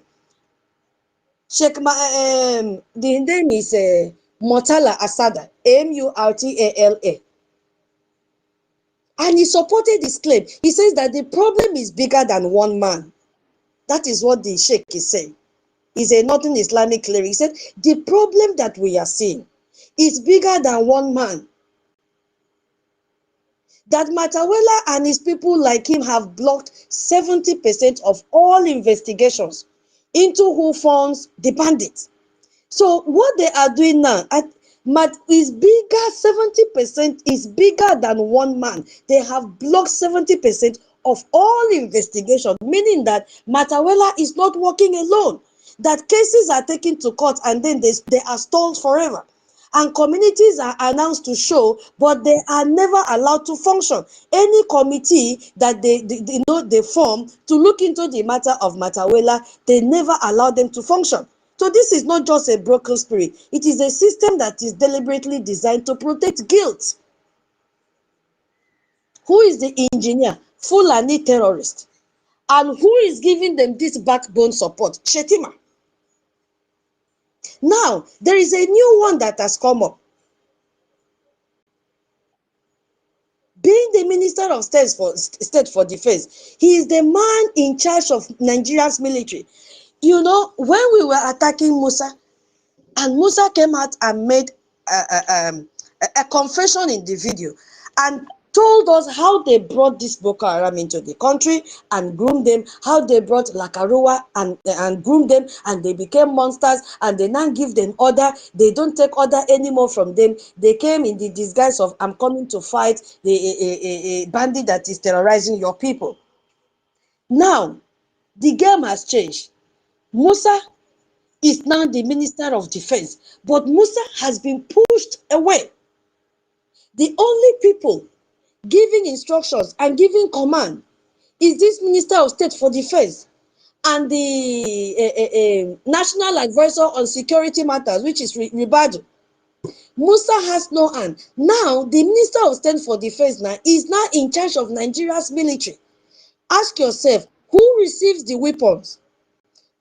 Speaker 1: The name is Murtala Asada, Murtala. And he supported his claim. He says that the problem is bigger than one man. That is what the Sheikh is saying. He's a Northern Islamic cleric. He said, the problem that we are seeing is bigger than one man. That Matawela and his people like him have blocked 70% of all investigations into who funds the bandits. So what they are doing now is bigger. 70% is bigger than one man. They have blocked 70% of all investigation, meaning that Matawela is not working alone. That cases are taken to court and then they are stalled forever. And communities are announced to show, but they are never allowed to function. Any committee that they form to look into the matter of Matawela, they never allow them to function. So this is not just a broken spirit. It is a system that is deliberately designed to protect guilt. Who is the engineer? Fulani terrorist. And who is giving them this backbone support? Shetima. Now, there is a new one that has come up. Being the Minister of State for Defense, he is the man in charge of Nigeria's military. When we were attacking Musa, and Musa came out and made a confession in the video and told us how they brought this Boko Haram into the country and groomed them, how they brought Lakarua and groomed them, and they became monsters, and they now give them order. They don't take order anymore from them. They came in the disguise of, I'm coming to fight a bandit that is terrorizing your people. Now, the game has changed. Musa is now the Minister of Defense, but Musa has been pushed away. The only people giving instructions and giving command is this Minister of State for Defense and the National Advisor on Security Matters, which is Ribadu. Musa has no hand. Now, the Minister of State for Defense is now in charge of Nigeria's military. Ask yourself, who receives the weapons?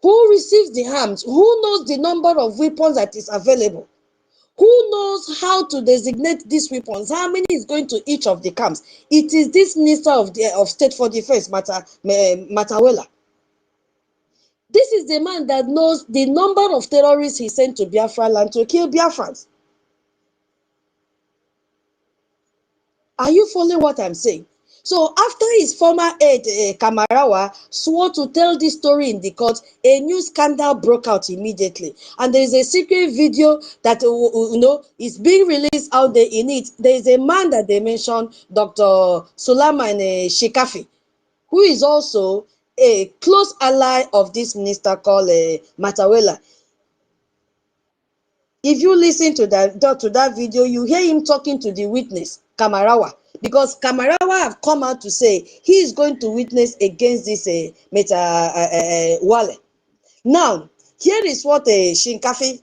Speaker 1: Who receives the arms? Who knows the number of weapons that is available? Who knows how to designate these weapons? How many is going to each of the camps? It is this Minister of State for Defense, Matawela. This is the man that knows the number of terrorists he sent to Biafra land to kill Biafrans. Are you following what I'm saying? So after his former aide, Kamarawa, swore to tell this story in the court, a new scandal broke out immediately. And there is a secret video that is being released out there. In it, there is a man that they mentioned, Dr. Sulaiman Shikafi, who is also a close ally of this minister called Matawela. If you listen to that video, you hear him talking to the witness, Kamarawa, because Kamarawa have come out to say he is going to witness against this Wale. Now, here is what Shinkafi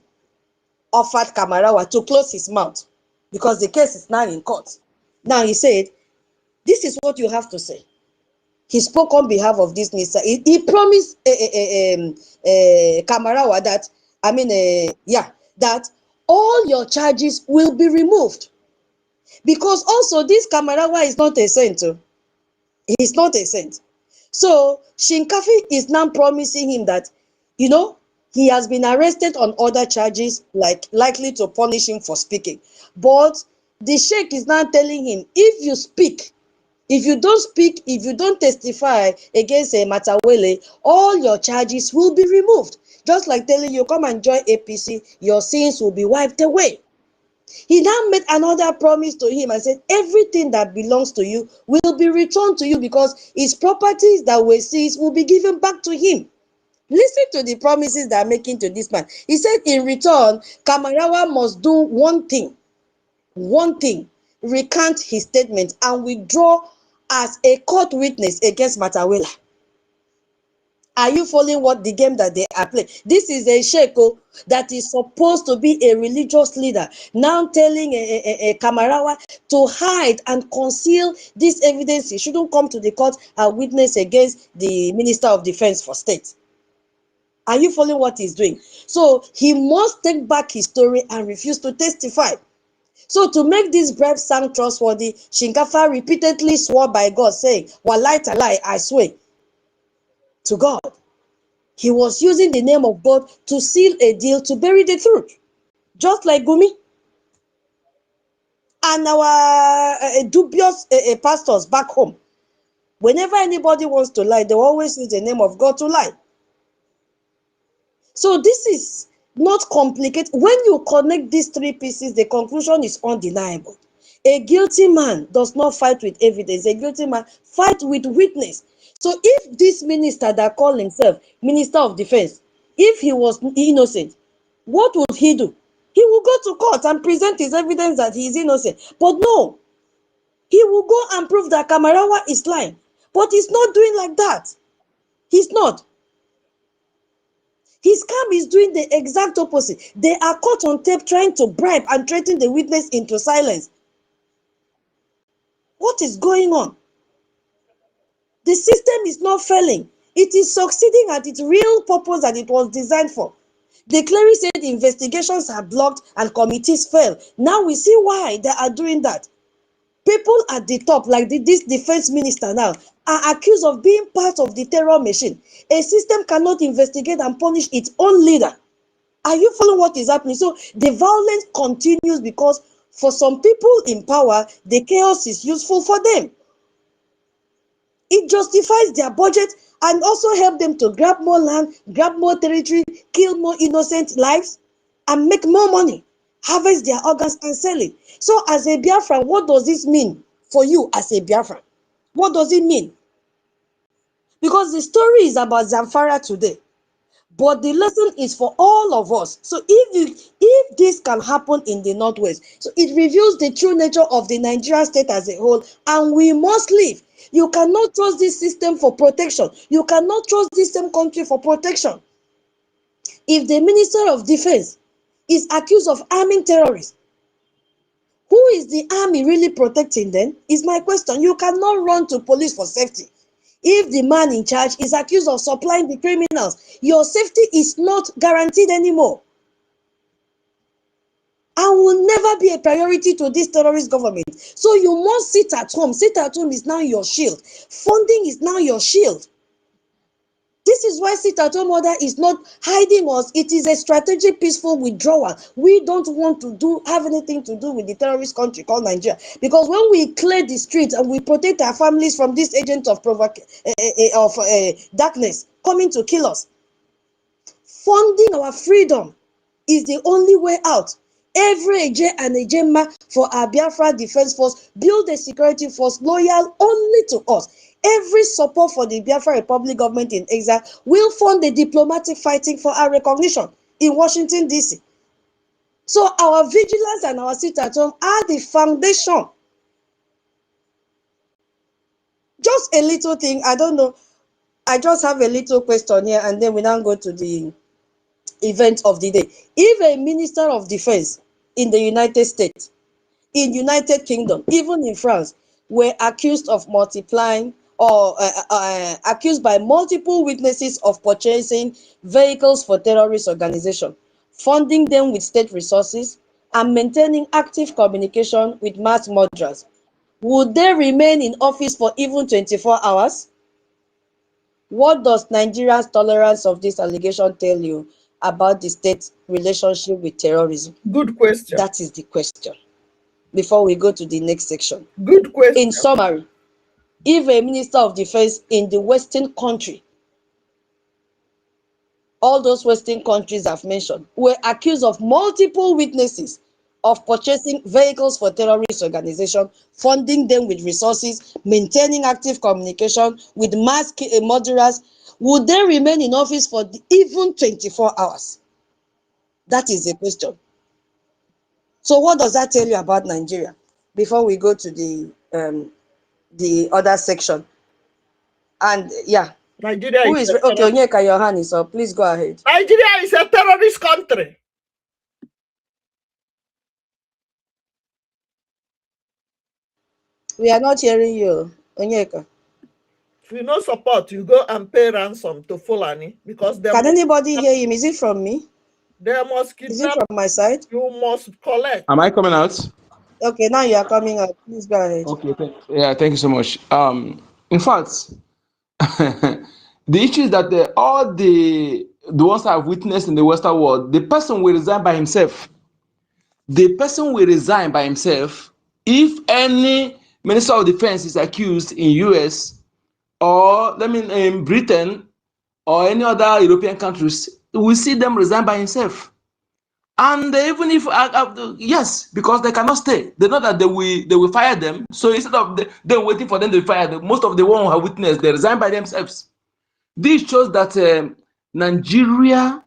Speaker 1: offered Kamarawa to close his mouth, because the case is now in court. Now he said, this is what you have to say. He spoke on behalf of this minister. He promised Kamarawa that, that all your charges will be removed. Because also this Kamarawa is not a saint. He's not a saint. So Shinkafi is now promising him that, he has been arrested on other charges, like likely to punish him for speaking. But the sheikh is now telling him, if you speak, if you don't speak, if you don't testify against Matawele, all your charges will be removed. Just like telling you, come and join APC, your sins will be wiped away. He now made another promise to him and said, everything that belongs to you will be returned to you, because his properties that were seized will be given back to him. Listen to the promises they are making to this man. He said, in return, Kamarawa must do one thing, recant his statement and withdraw as a court witness against Matawela. Are you following what the game that they are playing? This is a sheikh that is supposed to be a religious leader, now telling a Kamarawa to hide and conceal this evidence. He shouldn't come to the court and witness against the Minister of Defense for State. Are you following what he's doing? So he must take back his story and refuse to testify. So to make this bribe sound trustworthy, Shinkafa repeatedly swore by God, saying, "Wallahi talai, I swear to God." He was using the name of God to seal a deal to bury the truth. Just like Gumi and our dubious pastors back home. Whenever anybody wants to lie, they always use the name of God to lie. So this is not complicated. When you connect these three pieces, the conclusion is undeniable. A guilty man does not fight with evidence. A guilty man fights with witness. So if this minister that called himself Minister of Defense, if he was innocent, what would he do? He will go to court and present his evidence that he is innocent. But no, he will go and prove that Kamarawa is lying. But he's not doing like that. He's not. His camp is doing the exact opposite. They are caught on tape trying to bribe and threaten the witness into silence. What is going on? The system is not failing. It is succeeding at its real purpose that it was designed for. The clerics said investigations are blocked and committees fail. Now we see why they are doing that. People at the top, like this defense minister now, are accused of being part of the terror machine. A system cannot investigate and punish its own leader. Are you following what is happening? So the violence continues because for some people in power, the chaos is useful for them. It justifies their budget and also help them to grab more land, grab more territory, kill more innocent lives, and make more money, harvest their organs and sell it. So as a Biafran, what does this mean for you as a Biafran? What does it mean? Because the story is about Zamfara today, but the lesson is for all of us. So if this can happen in the Northwest, so it reveals the true nature of the Nigerian state as a whole, and we must leave. You cannot trust this system for protection. You cannot trust this same country for protection. If the Minister of Defense is accused of arming terrorists, who is the army really protecting then? Is my question. You cannot run to police for safety. If the man in charge is accused of supplying the criminals, your safety is not guaranteed anymore. And will never be a priority to this terrorist government. So you must sit at home. Sit at home is now your shield. Funding is now your shield. This is why sit-at-home order is not hiding us. It is a strategic, peaceful withdrawal. We don't want to have anything to do with the terrorist country called Nigeria. Because when we clear the streets and we protect our families from this agent of darkness coming to kill us, funding our freedom is the only way out. Every Eje and Ejema for our Biafra Defense Force build a security force loyal only to us. Every support for the Biafra Republic government in exile will fund the diplomatic fighting for our recognition in Washington, D.C. So our vigilance and our sit-at-home are the foundation. Just a little thing, I don't know. I just have a little question here, and then we now go to the event of the day. If a minister of defense in the United States, in United Kingdom, even in France, were accused of multiplying or accused by multiple witnesses of purchasing vehicles for terrorist organization, funding them with state resources, and maintaining active communication with mass murderers, would they remain in office for even 24 hours? What does Nigeria's tolerance of this allegation tell you about the state's relationship with terrorism?
Speaker 9: Good question.
Speaker 1: That is the question. Before we go to the next section.
Speaker 9: Good question.
Speaker 1: In summary, if a minister of defense in the Western country, all those Western countries I've mentioned, were accused of multiple witnesses of purchasing vehicles for terrorist organization, funding them with resources, maintaining active communication with mass murderers, would they remain in office for even 24 hours? That is the question. So what does that tell you about Nigeria? Before we go to the other section. And yeah,
Speaker 9: Nigeria
Speaker 1: who is okay? Onyeka, your hand is up. Please go ahead.
Speaker 9: Nigeria is a terrorist country.
Speaker 1: We are not hearing you, Onyeka.
Speaker 9: If you no support, you go and pay ransom to Fulani because they
Speaker 1: can anybody hear him? Is it from me?
Speaker 9: They must kidnap.
Speaker 1: Is it from my side?
Speaker 9: You must collect.
Speaker 3: Am I coming out?
Speaker 1: Okay, now you are coming out. Please go ahead.
Speaker 3: Okay, thank you so much. In fact, the issue is that all the ones I've witnessed in the Western world, the person will resign by himself. The person will resign by himself if any minister of defense is accused in US or in Britain or any other European countries. We see them resign by himself. And even if yes, because they cannot stay, they know that they will fire them. So instead of them waiting for them to fire them, most of the ones who have witnessed, they resign by themselves. This shows that Nigeria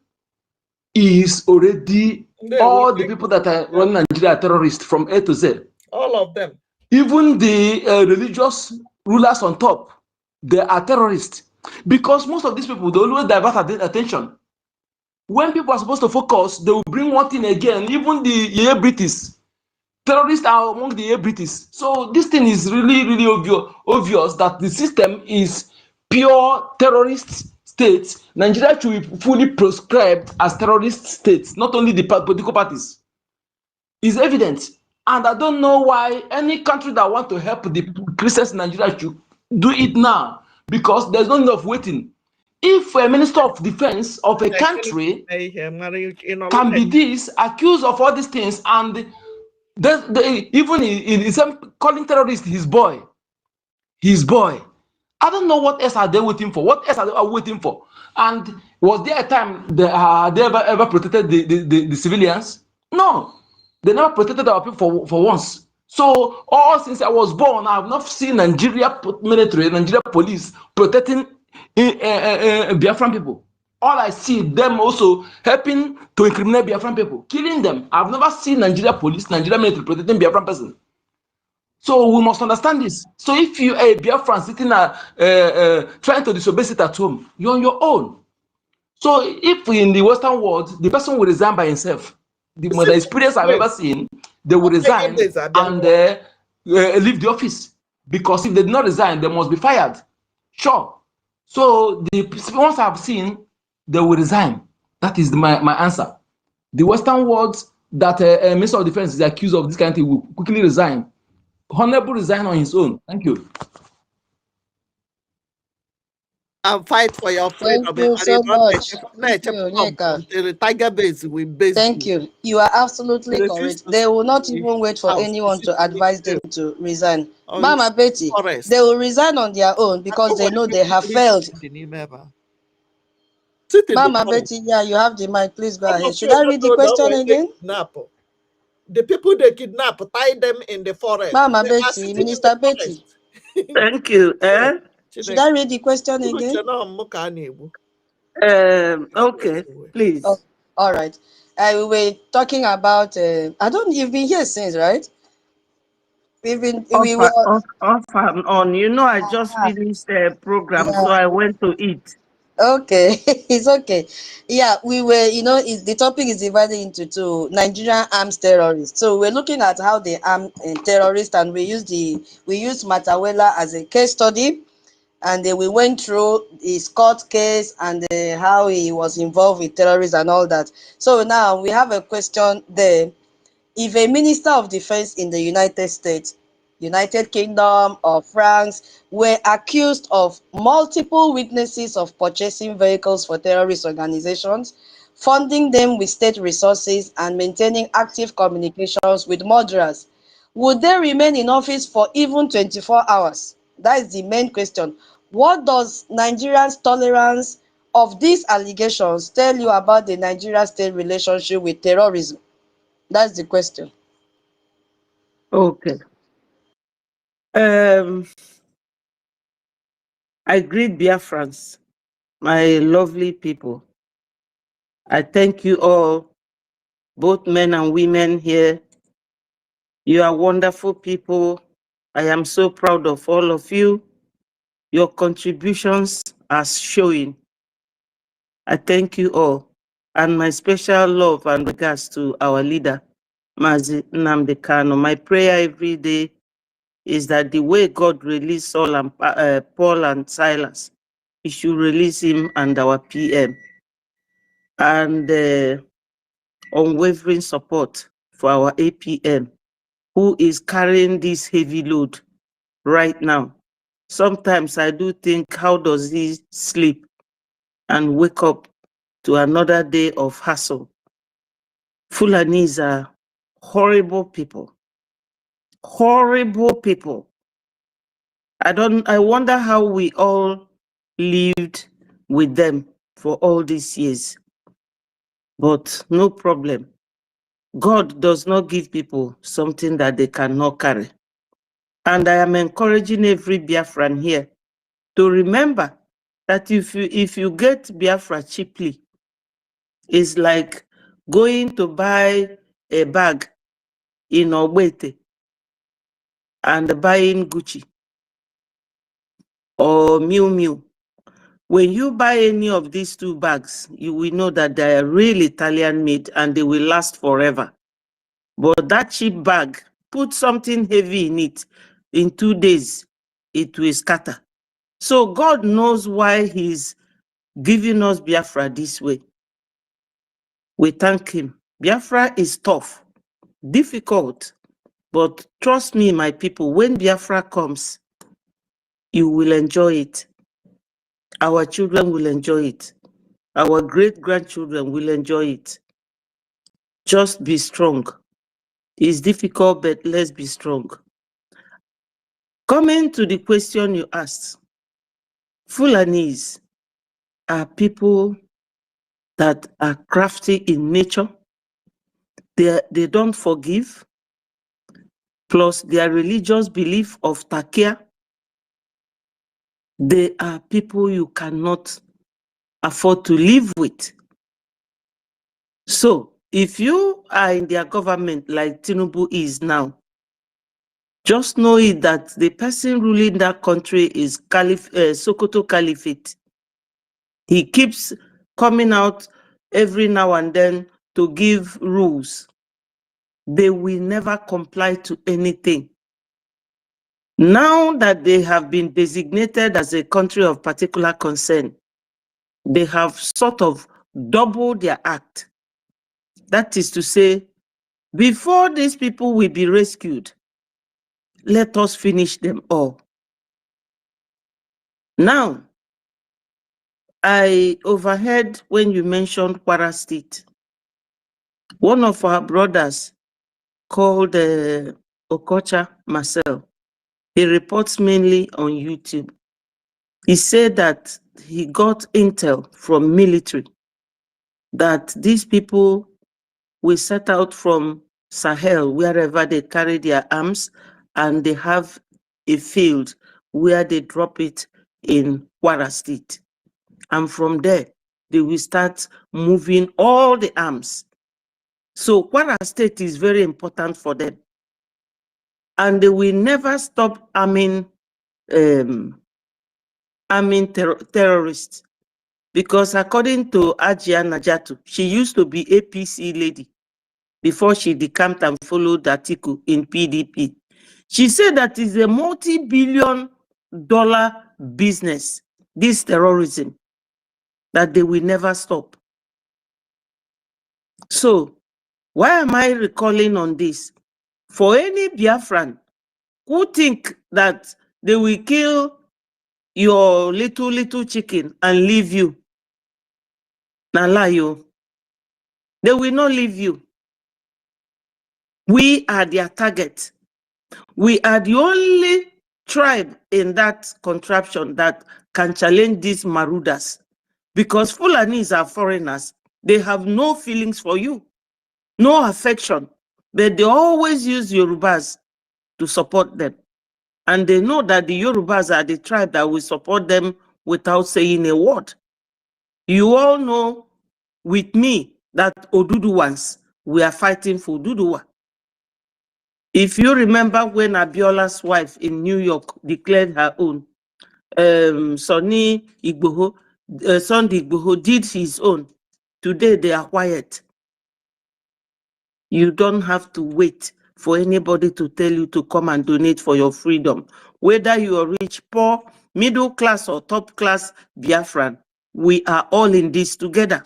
Speaker 3: is already all the people that are running Nigeria are terrorists from A to Z.
Speaker 9: All of them.
Speaker 3: Even the religious rulers on top, they are terrorists because most of these people they always divert attention. When people are supposed to focus, they will bring one thing again. Even the British terrorists are among the British. So this thing is really, really obvious that the system is pure terrorist states. Nigeria should be fully proscribed as terrorist states, not only the political parties. It's evident. And I don't know why any country that want to help the Christians in Nigeria should do it now, because there's no need of waiting. If a minister of defense of a country can be accused of all these things, and even in some calling terrorist his boy, I don't know what else are they waiting for. What else are they waiting for? And was there a time they ever protected the civilians? No, they never protected our people for once. So all since I was born, I have not seen Nigeria military, Nigeria police protecting Biafran people. All I see them also helping to incriminate Biafran people, killing them. I've never seen Nigeria police, Nigeria military protecting Biafran person. So we must understand this. So if you are a Biafran sitting trying to disobey it at home, you're on your own. So if in the Western world, the person will resign by himself. The most experience I've ever seen, they will resign and leave the office. Because if they did not resign, they must be fired. Sure. So the ones I've seen, they will resign. That is my answer. The Western world, that Minister of Defense is accused of this kind of thing will quickly resign. Honorable resign on his own. Thank you.
Speaker 9: And fight for your freedom.
Speaker 1: Thank you so much. Thank you, Onyeka.
Speaker 9: The tiger base will base.
Speaker 1: Thank you. You are absolutely correct. They will not even wait for anyone to advise them to resign. Mama Betty, they will resign on their own because they know they have failed. Mama Betty, yeah, you have the mic. Please go ahead. Should I read the question again?
Speaker 9: The people they kidnap, tie them in the forest.
Speaker 1: Mama Betty, Minister Betty.
Speaker 4: Thank you.
Speaker 1: Should I read the question again?
Speaker 4: Okay, please.
Speaker 1: Oh, all right. We were talking about. You've been here since, right? We were
Speaker 4: off and on. You know, I just finished the program,
Speaker 1: yeah.
Speaker 4: so I went to eat.
Speaker 1: Okay, it's okay. Yeah, we were, the topic is divided into two: Nigerian arms terrorists. So we're looking at how they arm terrorists, and we used Matawela as a case study, and then we went through his court case and how he was involved with terrorists and all that. So now we have a question there. If a minister of defense in the United States, United Kingdom, or France were accused of multiple witnesses of purchasing vehicles for terrorist organizations, funding them with state resources, and maintaining active communications with murderers, would they remain in office for even 24 hours? That is the main question. What does Nigeria's tolerance of these allegations tell you about the Nigerian state relationship with terrorism? That's the question.
Speaker 4: Okay. I greet Biafrans, my lovely people. I thank you all, both men and women here. You are wonderful people. I am so proud of all of you. Your contributions are showing. I thank you all. And my special love and regards to our leader, NNAMDI KANU. My prayer every day is that the way God released Saul and Paul and Silas, He should release him and our PM. And unwavering support for our APM, who is carrying this heavy load right now. Sometimes I do think, how does he sleep and wake up to another day of hassle? Fulanis are horrible people. Horrible people. I wonder how we all lived with them for all these years. But no problem. God does not give people something that they cannot carry. And I am encouraging every Biafran here to remember that if you get Biafra cheaply, it's like going to buy a bag in Ogbete and buying Gucci or Miu Miu. When you buy any of these two bags, you will know that they are really Italian made and they will last forever. But that cheap bag, put something heavy in it, in 2 days, it will scatter. So God knows why He's giving us Biafra this way. We thank Him. Biafra is tough, difficult, but trust me, my people, when Biafra comes, you will enjoy it. Our children will enjoy it. Our great-grandchildren will enjoy it. Just be strong. It's difficult, but let's be strong. Coming to the question you asked, Fulanis are people that are crafty in nature. They don't forgive, plus their religious belief of Takia. They are people you cannot afford to live with. So if you are in their government like Tinubu is now, just know it that the person ruling that country is Sokoto Caliphate. He keeps coming out every now and then to give rules. They will never comply to anything. Now that they have been designated as a country of particular concern, they have sort of doubled their act. That is to say, Before these people will be rescued, let us finish them all. Now, I overheard when you mentioned Kwara State. One of our brothers called Okocha Marcel, he reports mainly on YouTube. He said that he got intel from military that these people will set out from Sahel, wherever they carry their arms, and they have a field where they drop it in Kwara State. And from there, they will start moving all the arms. So Kwara State is very important for them. And they will never stop arming terrorists. Because according to Ajia Najatu, she used to be APC lady before she decamped and followed Atiku in PDP. She said that is a multi-billion-dollar business, this terrorism, that they will never stop. So, why am I recalling on this? For any Biafran who think that they will kill your little chicken and leave you, na lie you. They will not leave you. We are their target. We are the only tribe in that contraption that can challenge these marauders. Because Fulanis are foreigners. They have no feelings for you, no affection. But they always use Yorubas to support them. And they know that the Yorubas are the tribe that will support them without saying a word. You all know with me that Oduduwans, we are fighting for Oduduwa. If you remember when Abiola's wife in New York declared her own, Sunday Igboho did his own. Today they are quiet. You don't have to wait for anybody to tell you to come and donate for your freedom. Whether you are rich, poor, middle class, or top class Biafran, we are all in this together.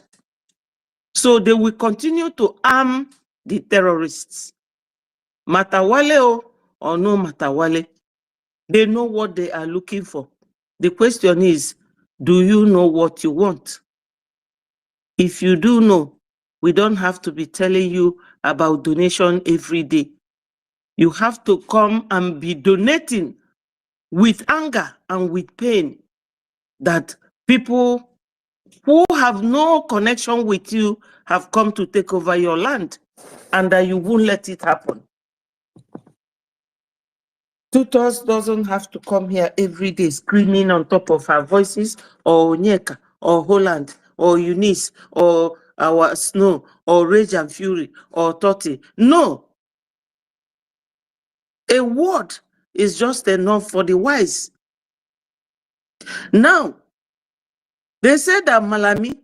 Speaker 4: So they will continue to arm the terrorists. Matawale or no Matawale, they know what they are looking for. The question is, do you know what you want? If you do know, we don't have to be telling you about donation every day. You have to come and be donating with anger and with pain that people who have no connection with you have come to take over your land and that you won't let it happen. Tutors doesn't have to come here every day screaming on top of our voices, or Onyeka, or Holland, or Eunice, or our Snow, or Rage and Fury, or Totti. No. A word is just enough for the wise. Now, they said that Malami,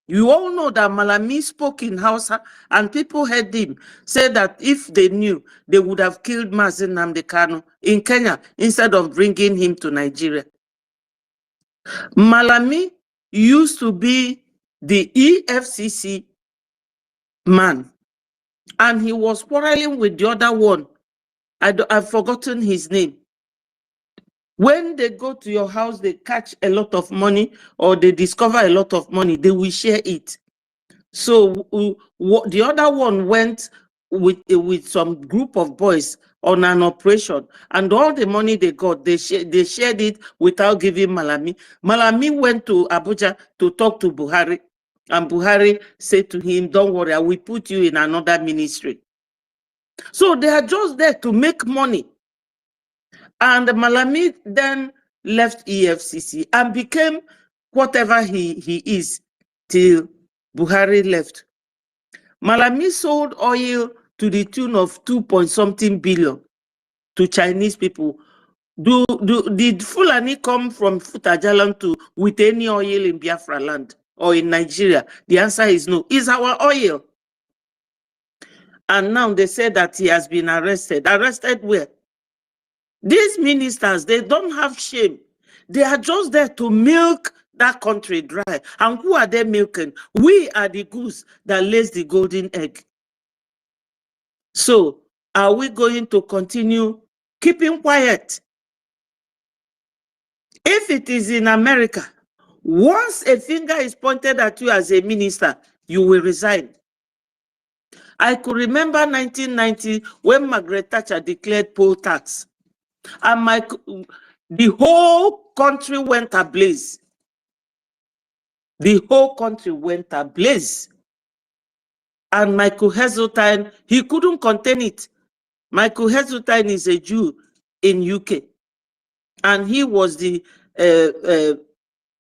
Speaker 4: you all know that Malami spoke in Hausa, and people heard him say that if they knew, they would have killed NNAMDI KANU in Kenya instead of bringing him to Nigeria. Malami used to be the EFCC man, and he was quarreling with the other one. I've forgotten his name. When they go to your house, they catch a lot of money or they discover a lot of money, they will share it. So the other one went with some group of boys on an operation, and all the money they got, they shared it without giving Malami. Malami went to Abuja to talk to Buhari, and Buhari said to him, don't worry, I will put you in another ministry. So they are just there to make money. And Malami then left EFCC and became whatever he is till Buhari left. Malami sold oil to the tune of 2-point-something billion to Chinese people. Did Fulani come from Futajalan with any oil in Biafra land or in Nigeria? The answer is no. It's our oil. And now they say that he has been arrested. Arrested where? These ministers, they don't have shame. They are just there to milk that country dry. And who are they milking? We are the goose that lays the golden egg. So are we going to continue keeping quiet? If it is in America, once a finger is pointed at you as a minister, you will resign. I could remember 1990 when Margaret Thatcher declared poll tax, and the whole country went ablaze. The whole country went ablaze. And Michael Heseltine, he couldn't contain it. Michael Heseltine is a Jew in UK, and he was the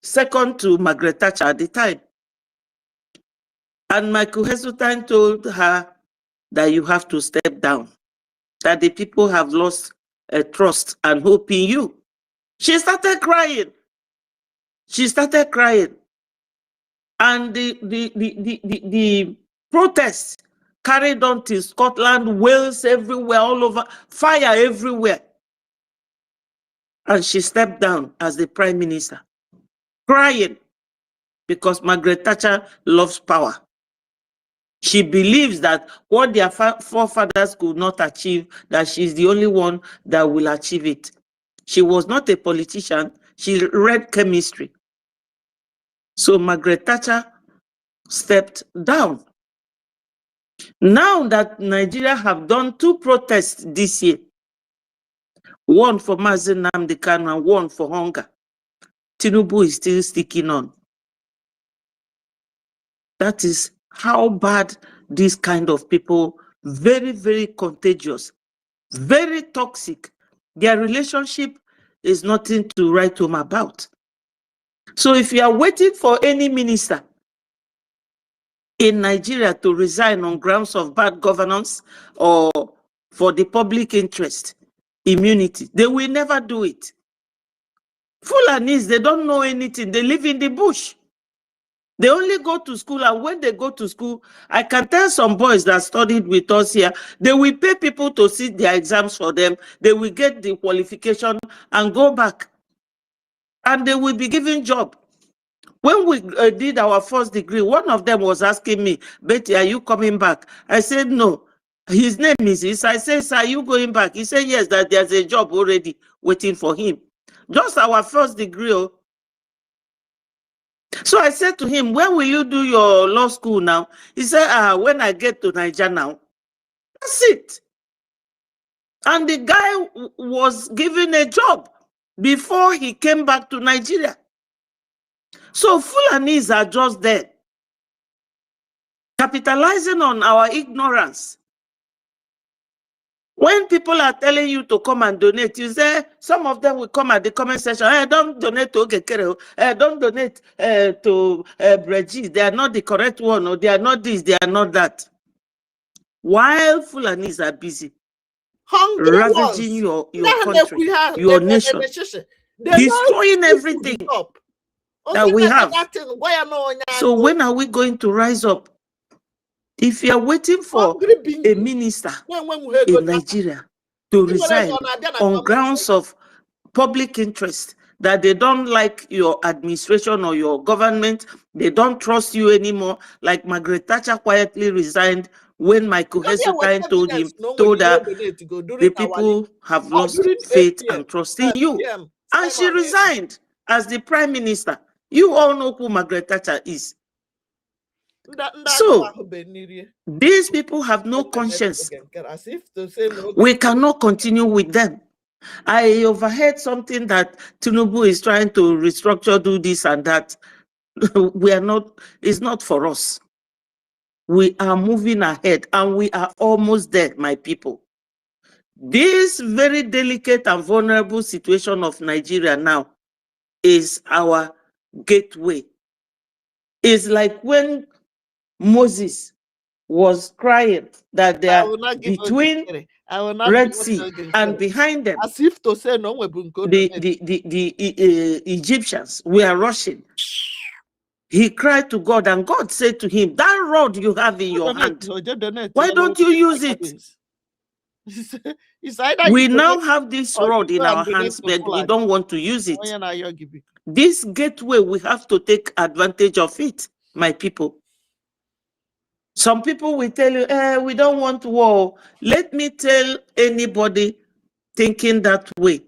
Speaker 4: second to Margaret Thatcher at the time. And Michael Heseltine told her that you have to step down, that the people have lost trust and hope in you. She started crying. She started crying. And the protests carried on to Scotland, Wales, everywhere, all over, fire everywhere. And she stepped down as the prime minister, crying, because Margaret Thatcher loves power. She believes that what their forefathers could not achieve, that she's the only one that will achieve it. She was not a politician. She read chemistry. So Margaret Thatcher stepped down. Now that Nigeria have done 2 protests this year, one for NNAMDI KANU and one for hunger, Tinubu is still sticking on. That is how bad these kind of people, very, very contagious, very toxic. Their relationship is nothing to write home about. So if you are waiting for any minister in Nigeria to resign on grounds of bad governance or for the public interest, immunity, they will never do it. Fulanis, they don't know anything. They live in the bush. They only go to school, and when they go to school, I can tell some boys that studied with us here, they will pay people to sit their exams for them. They will get the qualification and go back. And they will be given job. When we did our first degree, one of them was asking me, Betty, are you coming back? I said, no. His name is this. I said, sir, are you going back? He said, yes, that there's a job already waiting for him. Just our first degree. Oh. So I said to him, when will you do your law school now? He said, when I get to Nigeria now. That's it. And the guy was given a job before he came back to Nigeria. So Fulanis are just there, capitalizing on our ignorance. When people are telling you to come and donate, you say, some of them will come at the comment section, hey, don't donate to Okekere, don't donate to Breji, they are not the correct one, or they are not this, they are not that. While Fulanis are busy ravaging your country, your nation, destroying everything that we have. So when are we going to rise up? If you are waiting for a minister in Nigeria to resign on grounds of public interest, that they don't like your administration or your government, they don't trust you anymore, like Margaret Thatcher quietly resigned when Michael Heseltine told her, the people have lost faith and trust in you. And she resigned as the prime minister. You all know who Margaret Thatcher is. So, these people have no conscience. We cannot continue with them. I overheard something that Tinubu is trying to restructure, do this and that. We are not, it's not for us. We are moving ahead and we are almost there, my people. This very delicate and vulnerable situation of Nigeria now is our gateway. It's like when Moses was crying that they are between Red Sea and behind them, as if to say no, the Egyptians were rushing. He cried to God, and God said to him, that rod you have in your hand, why don't you use it? We now have this rod in our hands, but we don't want to use it. This gateway, we have to take advantage of it, my people. Some people will tell you, we don't want war. Let me tell anybody thinking that way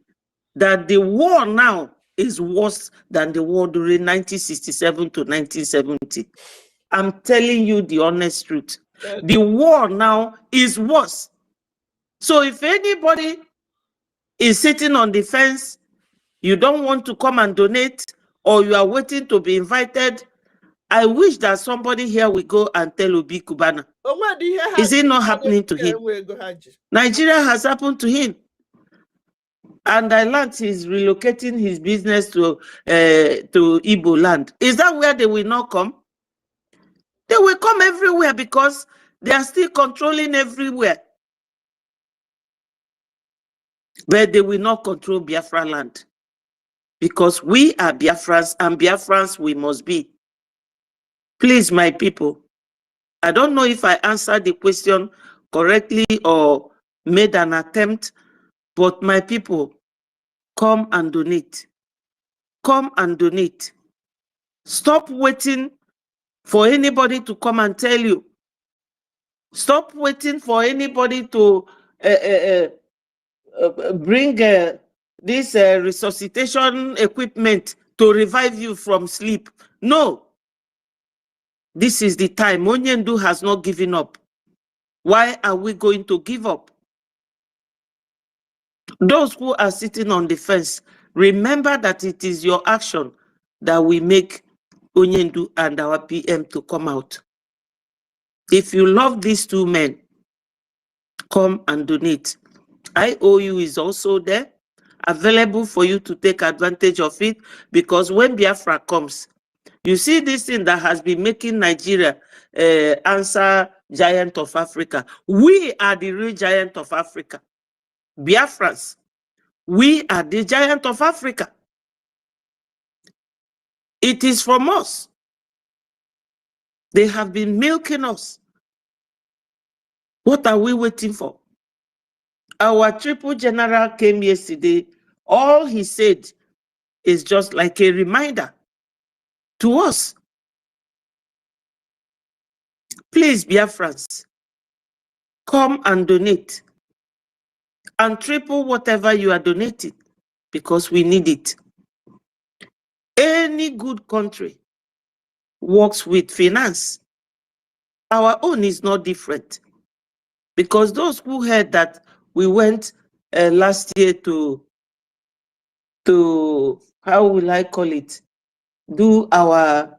Speaker 4: that the war now is worse than the war during 1967 to 1970. I'm telling you the honest truth. The war now is worse. So if anybody is sitting on the fence, you don't want to come and donate, or you are waiting to be invited, I wish that somebody here will go and tell Obi Kubana. Is it not happening to him? Nigeria has happened to him. And I learned he's relocating his business to Igbo land. Is that where they will not come? They will come everywhere because they are still controlling everywhere. But they will not control Biafra land. Because we are Biafrans, and Biafrans we must be. Please, my people, I don't know if I answered the question correctly or made an attempt, but my people, come and donate. Come and donate. Stop waiting for anybody to come and tell you. Stop waiting for anybody to bring this resuscitation equipment to revive you from sleep. No. This is the time. Onyendu has not given up. Why are we going to give up? Those who are sitting on the fence, remember that it is your action that will make Onyendu and our PM to come out. If you love these two men, come and donate. IOU is also there, available for you to take advantage of it, because when Biafra comes, you see this thing that has been making Nigeria answer giant of Africa. We are the real giant of Africa. Biafrans, we are the giant of Africa. It is from us. They have been milking us. What are we waiting for? Our triple general came yesterday. All he said is just like a reminder to us. Please, Biafrans, come and donate. And triple whatever you are donating, because we need it. Any good country works with finance. Our own is not different. Because those who heard that we went last year to how will I call it, do our,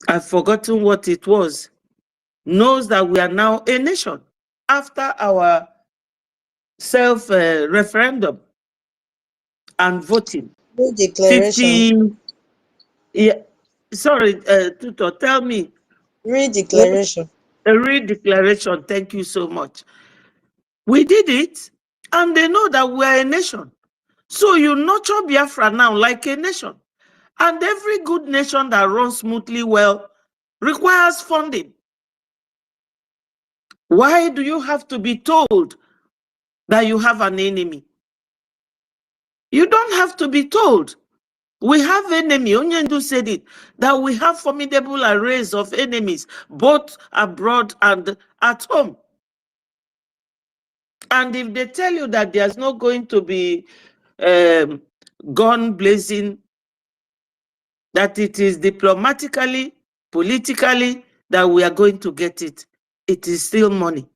Speaker 4: I've forgotten what it was, knows that we are now a nation after our self-referendum and voting.
Speaker 1: Redeclaration.
Speaker 4: 50, yeah, sorry, Tutor, tell me.
Speaker 1: Redeclaration.
Speaker 4: A redeclaration, thank you so much. We did it, and they know that we are a nation. So you nurture Biafra now like a nation. And every good nation that runs smoothly well requires funding. Why do you have to be told that you have an enemy? You don't have to be told. We have enemy. Onyendu said it, that we have formidable arrays of enemies, both abroad and at home. And if they tell you that there's not going to be gun blazing, that it is diplomatically, politically, that we are going to get it, it is still money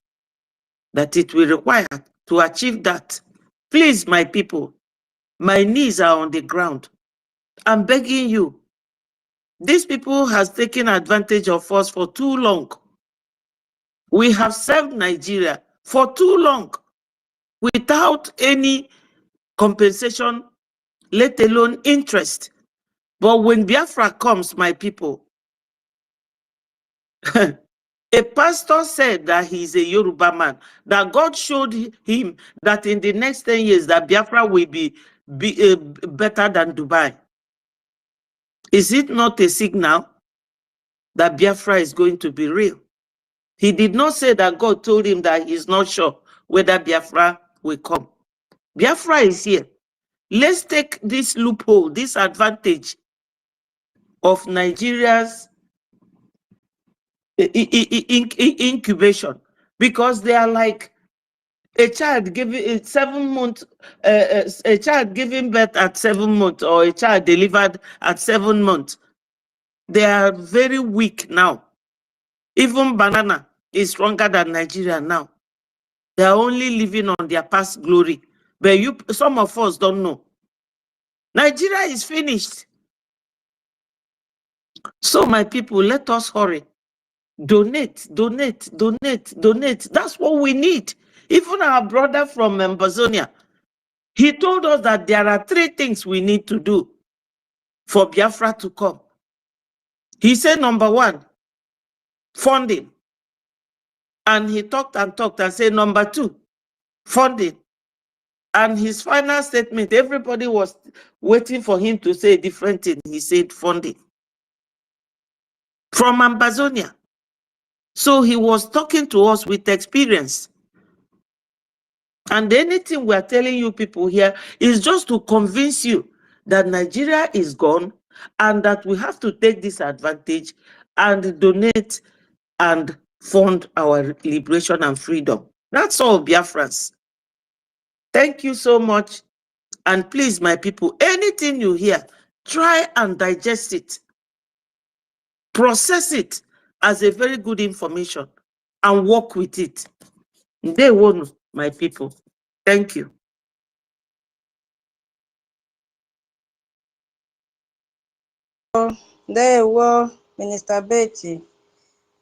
Speaker 4: that it will require to achieve that. Please, my people, my knees are on the ground. I'm begging you. These people has taken advantage of us for too long. We have served Nigeria for too long without any compensation, let alone interest. But when Biafra comes, my people, a pastor said that he's a Yoruba man, that God showed him that in the next 10 years that Biafra will be better than Dubai. Is it not a signal that Biafra is going to be real? He did not say that God told him that he's not sure whether Biafra will come. Biafra is here. Let's take this loophole, this advantage of Nigeria's incubation, because they are like a child giving 7 months, a child giving birth at 7 months, or a child delivered at 7 months. They are very weak now. Even banana is stronger than Nigeria now. They are only living on their past glory. But some of us don't know. Nigeria is finished. So my people, let us hurry. Donate, donate, donate, donate. That's what we need. Even our brother from Amazonia, he told us that there are 3 things we need to do for Biafra to come. He said, number 1, funding. And he talked and said, number 2, funding. And his final statement, everybody was waiting for him to say a different thing. He said funding. From Amazonia. So he was talking to us with experience. And anything we are telling you people here is just to convince you that Nigeria is gone and that we have to take this advantage and donate and fund our liberation and freedom. That's all, Biafrans. Thank you so much. And please, my people, anything you hear, try and digest it. Process it as a very good information and work with it. They won't, my people. Thank you.
Speaker 1: There were Minister Betty.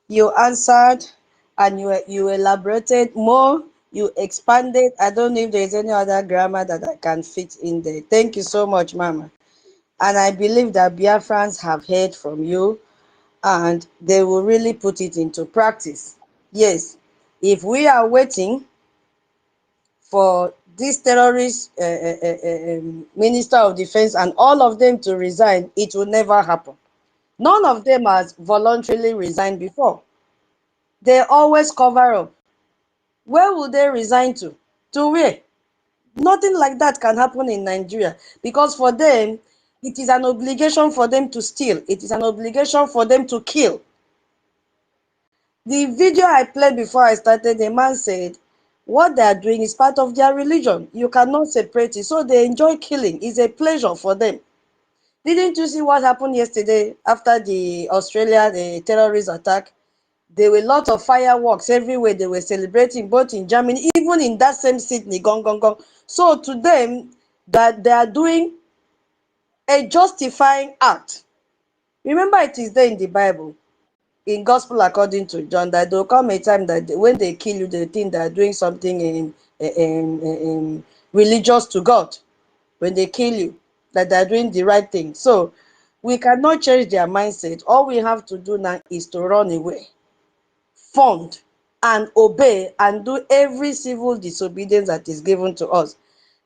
Speaker 1: You answered and you elaborated more. You expanded. I don't know if there's any other grammar that I can fit in there. Thank you so much, Mama. And I believe that Biafrans have heard from you and they will really put it into practice. Yes, if we are waiting for this terrorist Minister of Defense and all of them to resign, it will never happen. None of them has voluntarily resigned before. They always cover up. Where will they resign to? To where? Nothing like that can happen in Nigeria, because for them, it is an obligation for them to steal. It is an obligation for them to kill. The video I played before I started, the man said, what they are doing is part of their religion. You cannot separate it. So they enjoy killing. It's a pleasure for them. Didn't you see what happened yesterday after the terrorist attack? There were a lot of fireworks everywhere. They were celebrating, both in Germany, even in that same Sydney, gong, gong, gong. So to them, that they are doing a justifying act. Remember, it is there in the Bible, in Gospel according to John, that there will come a time that when they kill you, they think they are doing something in religious to God. When they kill you, that they are doing the right thing. So we cannot change their mindset. All we have to do now is to run away, fund, and obey, and do every civil disobedience that is given to us.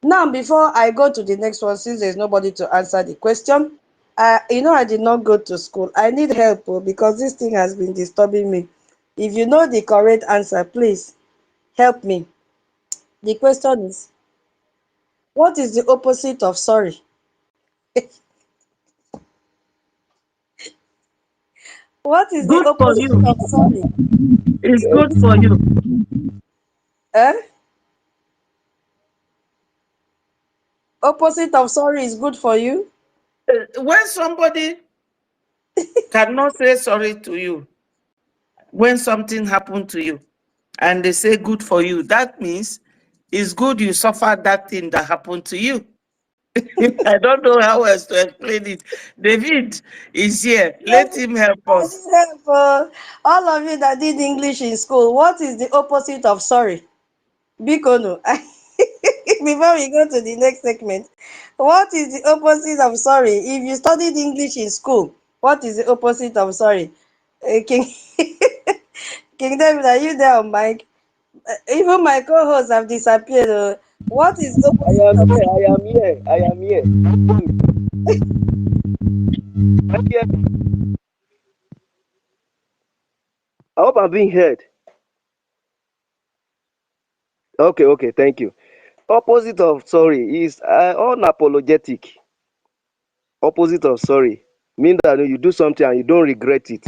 Speaker 1: Now, before I go to the next one, since there's nobody to answer the question, I did not go to school. I need help because this thing has been disturbing me. If you know the correct answer, please help me. The question is, what is the opposite of sorry? What is the
Speaker 4: Good for
Speaker 1: opposite
Speaker 4: you.
Speaker 1: of sorry?
Speaker 4: It's good for you.
Speaker 1: Eh? Opposite of sorry is good for you?
Speaker 4: When somebody cannot say sorry to you, when something happened to you, and they say good for you, that means it's good you suffered that thing that happened to you. I don't know how else to explain it. David is here. Let him help us.
Speaker 1: All of you that did English in school, what is the opposite of sorry? Bikono. Before we go to the next segment, what is the opposite of sorry? If you studied English in school, what is the opposite of sorry? King, King David, are you there on mic? Even my co-hosts have disappeared. What is
Speaker 8: I
Speaker 1: opposite
Speaker 8: am
Speaker 1: of
Speaker 8: here.
Speaker 1: sorry?
Speaker 8: I am here. I am here. I'm here. I hope I'm being heard. Okay, okay, thank you. Opposite of sorry is unapologetic. Opposite of sorry means that you do something and you don't regret it.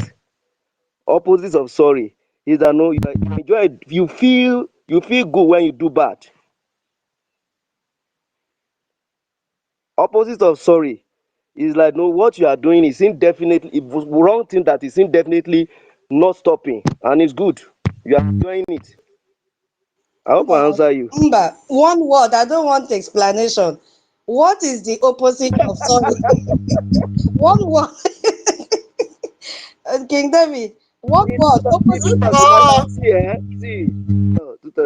Speaker 8: opposite of sorry is that no, you enjoy it. You feel good when you do bad. Opposite of sorry is like no, what you are doing is indefinitely wrong thing that is indefinitely not stopping, and it's good. You are enjoying it. I hope I answer you.
Speaker 1: Mba, one word. I don't want explanation. What is the opposite of sorry? One word. King David, one word. Opposite of sorry.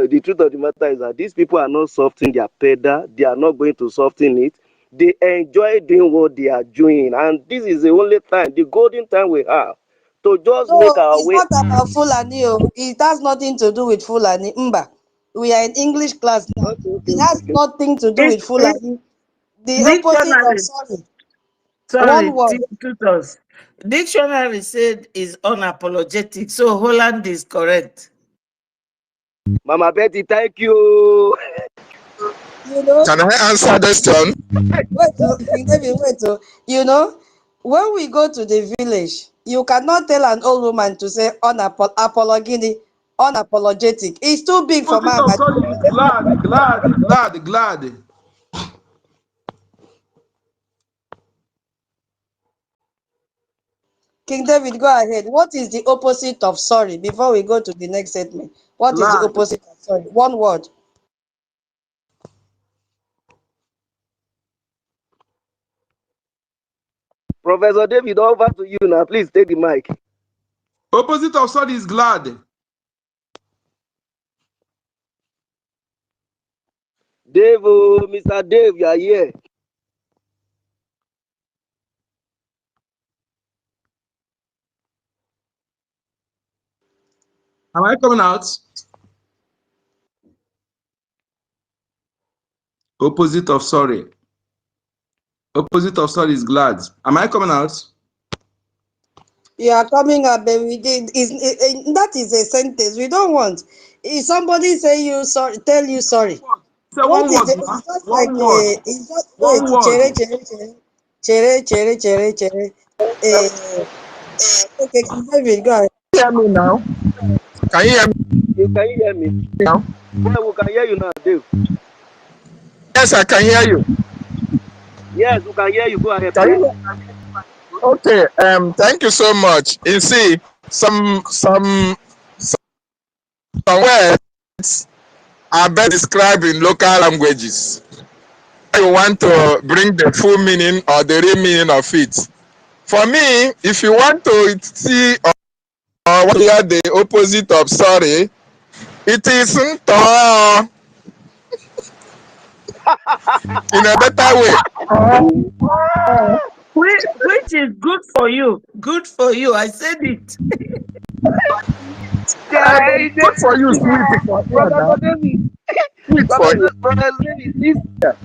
Speaker 8: The truth of the matter is that these people are not softening their pedal. They are not going to soften it. They enjoy doing what they are doing, and this is the only time, the golden time we have to just make
Speaker 1: No,
Speaker 8: our
Speaker 1: it's
Speaker 8: way.
Speaker 1: not about Fulani. Oh. It has nothing to do with Fulani. Mba, we are in English class now.
Speaker 8: Okay, okay,
Speaker 1: It
Speaker 8: okay,
Speaker 1: has
Speaker 8: okay.
Speaker 1: nothing to do
Speaker 4: It,
Speaker 1: with
Speaker 4: it,
Speaker 1: Fulani. The opposite of
Speaker 4: dictionary,
Speaker 1: sorry. One
Speaker 4: sorry,
Speaker 1: word.
Speaker 4: tutors. Dictionary said is unapologetic, so Holland is correct.
Speaker 8: Mama Betty, thank you.
Speaker 1: You know,
Speaker 6: Can I answer this one?
Speaker 1: wait, oh, King David, wait. Oh. You know, when we go to the village, you cannot tell an old woman to say unapologetic. It's too big for
Speaker 3: Opposite
Speaker 1: man.
Speaker 3: of sorry is glad.
Speaker 1: King David, go ahead. What is the opposite of sorry before we go to the next statement? What is the
Speaker 3: Glad.
Speaker 1: opposite of sorry? One word.
Speaker 8: Professor David, over to you now. Please take the mic.
Speaker 3: Opposite of sorry is glad.
Speaker 8: Dave, oh, Mr. Dave, you are here.
Speaker 3: Am I coming out? Opposite of sorry. Opposite of sorry is glad. Am I coming out?
Speaker 1: You are coming up, but we did. That is a sentence we don't want. If somebody say you sorry, tell you sorry.
Speaker 3: Say
Speaker 1: What
Speaker 3: one
Speaker 1: is
Speaker 3: word
Speaker 1: the?
Speaker 3: now.
Speaker 1: It's just like
Speaker 3: One word.
Speaker 1: it's just wait.
Speaker 3: One
Speaker 1: Chere
Speaker 3: word.
Speaker 1: chere chere chere. Okay, King David, go ahead.
Speaker 6: Hear me now? Can you hear me
Speaker 8: Can you hear me?
Speaker 6: now?
Speaker 8: Well, we can hear you now, Dave.
Speaker 6: Yes, I can hear you.
Speaker 8: Yes, we can hear you. Go ahead,
Speaker 6: Can
Speaker 8: please.
Speaker 6: you? Okay. Thank you so much. You see, some words are best described in local languages. You want to bring the full meaning or the real meaning of it. For me, if you want to see or hear the opposite of sorry, it is nto in a better way.
Speaker 4: Which is good for you. Good for you. I said it.
Speaker 8: Hey,
Speaker 6: Good for you, sweet for here now.
Speaker 8: Professor David,
Speaker 6: Sweet for you.
Speaker 8: Professor David,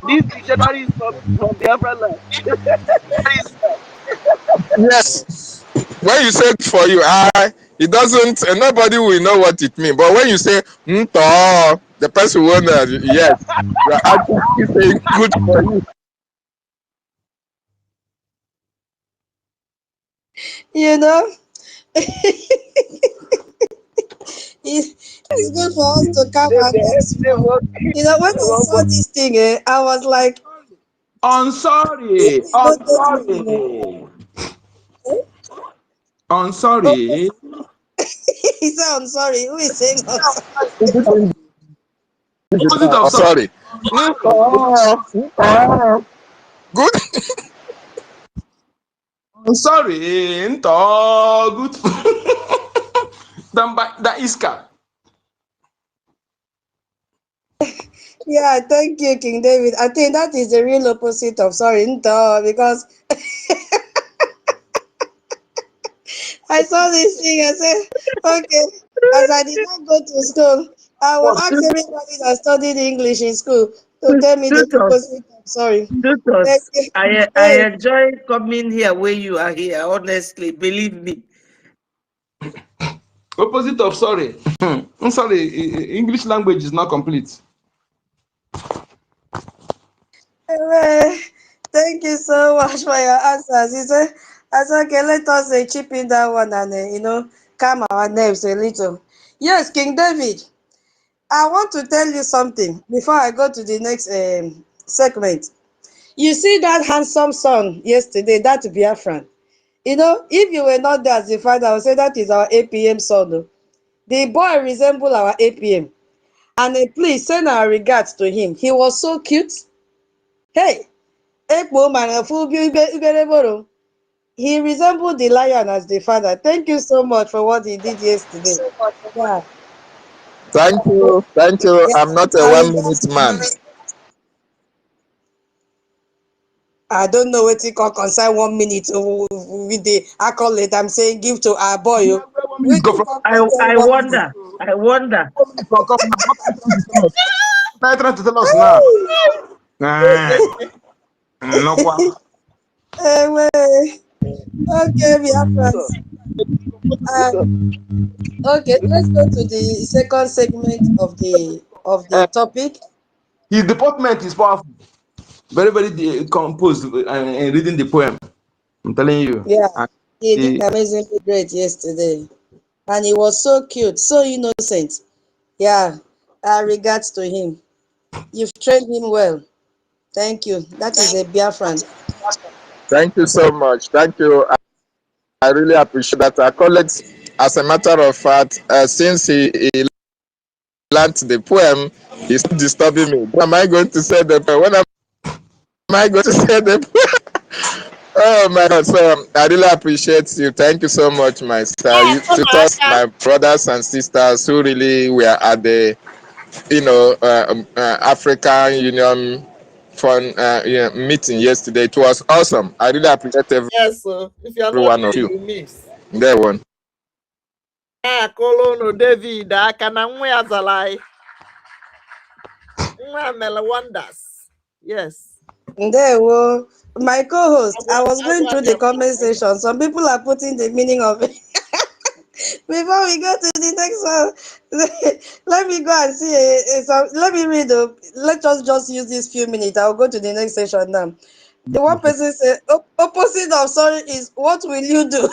Speaker 8: this dictionary is from the Biafra land.
Speaker 6: Yes. When you say for you, it doesn't, nobody will know what it means. But when you say nto, the person will know, yes, you're actually saying good for you.
Speaker 1: You know, it's good for us to calm
Speaker 8: Dave,
Speaker 1: our neck
Speaker 8: Dave,
Speaker 1: small. You know, when I saw this thing, I was like,
Speaker 3: On
Speaker 1: this
Speaker 3: sorry.
Speaker 1: thing
Speaker 3: On
Speaker 1: don't get me, you know.
Speaker 3: sorry.
Speaker 1: Eh?
Speaker 3: On sorry.
Speaker 1: Opposite. He said, I'm sorry. Who is saying I'm sorry?
Speaker 3: Opposite of
Speaker 6: Oh,
Speaker 3: sorry.
Speaker 6: sorry. Nto. Good.
Speaker 3: On sorry. Into good. The iska.
Speaker 1: Yeah, thank you, King David. I think that is the real opposite of sorry, duh, because I saw this thing. I said, okay, as I did not go to school, I will ask everybody that studied English in school to tell me the
Speaker 4: Tutors.
Speaker 1: opposite of sorry. Thank
Speaker 4: Tutors.
Speaker 1: you.
Speaker 4: I
Speaker 1: Hey,
Speaker 4: enjoy coming here where you are here, honestly. Believe me.
Speaker 3: Opposite of sorry. I'm sorry. English language is not complete.
Speaker 1: thank you so much for your answers. I said, okay, let us chip in that one and, calm our nerves a little. Yes, King David, I want to tell you something before I go to the next segment. You see that handsome son yesterday, that Biafran. You know, if you were not there as the father, I would say that is our APM son. Oh. The boy resemble our APM. And please send our regards to him. He was so cute. Hey, he resembled the lion as the father. Thank you so much for what he did yesterday. Yeah,
Speaker 6: Thank you. Thank you.
Speaker 1: yeah.
Speaker 6: I'm not a
Speaker 1: Our
Speaker 6: 1
Speaker 1: regards
Speaker 6: minute
Speaker 1: to
Speaker 6: man.
Speaker 1: him. I don't know what he call concern 1 minute with the accolade. I'm saying give to our boy.
Speaker 3: Yeah,
Speaker 1: Oh.
Speaker 3: where 1 minute
Speaker 1: Which
Speaker 3: go from?
Speaker 4: I
Speaker 1: 1 minute.
Speaker 4: wonder. I wonder.
Speaker 3: 1 minute come now. What are you trying to tell us? What are you trying to tell us now? No,
Speaker 1: Okay, we have friends. Okay, let's go to the second segment of the topic.
Speaker 3: his deportment is powerful. Very, very composed and reading the poem. I'm telling you.
Speaker 1: Yeah,
Speaker 3: And
Speaker 1: he did
Speaker 3: the,
Speaker 1: amazingly great yesterday, and he was so cute, so innocent. Yeah, regards to him. You've trained him well. Thank you. That is a Biafran.
Speaker 6: Thank you so much. Thank you. I really appreciate that. Our colleagues, as a matter of fact, since he learned the poem, he's disturbing me. When am I going to say the poem? When am I going to say the poem? Oh my God! So I really appreciate you. Thank you so much, my sir. You tutors, my brothers and sisters who really were at the, African Union fun meeting yesterday. It was awesome. I really appreciate every
Speaker 9: Yes, so if you are not
Speaker 6: one of
Speaker 9: there,
Speaker 6: you.
Speaker 9: you miss.
Speaker 6: There one.
Speaker 9: Kolono David aka na nwa ya zara anyị. Nwa mere wonders. Yes.
Speaker 1: There, well, my co-host, I was going through the
Speaker 9: Agwa
Speaker 1: comment section. Some people are putting the meaning of it. Before we go to the next one, let me go and see. Let me read. Let us just use this few minutes. I'll go to the next session now. The one person said, opposite of sorry is what will you do?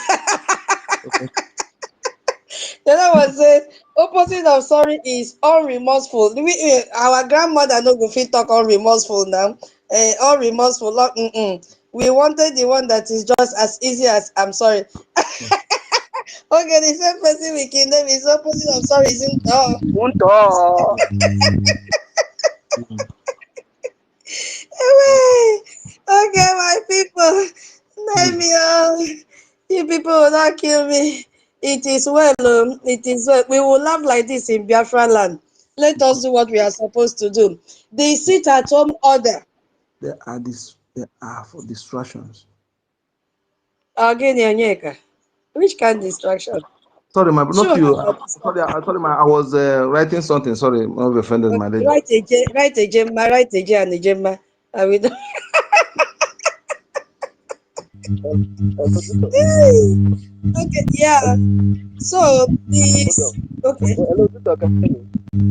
Speaker 1: The other one says, opposite of sorry is unremorseful. Our grandmother no go fit talk unremorseful now. Unremorseful. We wanted the one that is just as easy as I'm sorry. Okay, the same person we kill them is opposite of sorry, isn't Okay, my people. Let me you people will not kill me. It is well, it is well. We will laugh like this in Biafra land. Let us do what we are supposed to do. The sit at home order.
Speaker 3: there are for distractions.
Speaker 1: Again, Onyeka. Which kind of distraction?
Speaker 3: Sorry, not
Speaker 1: Sure.
Speaker 3: you. Sorry, I was writing something. Sorry, not offended, my lady.
Speaker 1: Write a gemma, write a J and a gemma. I will. Okay, yeah. So this. Okay.
Speaker 8: Hello, sister, can you hear me?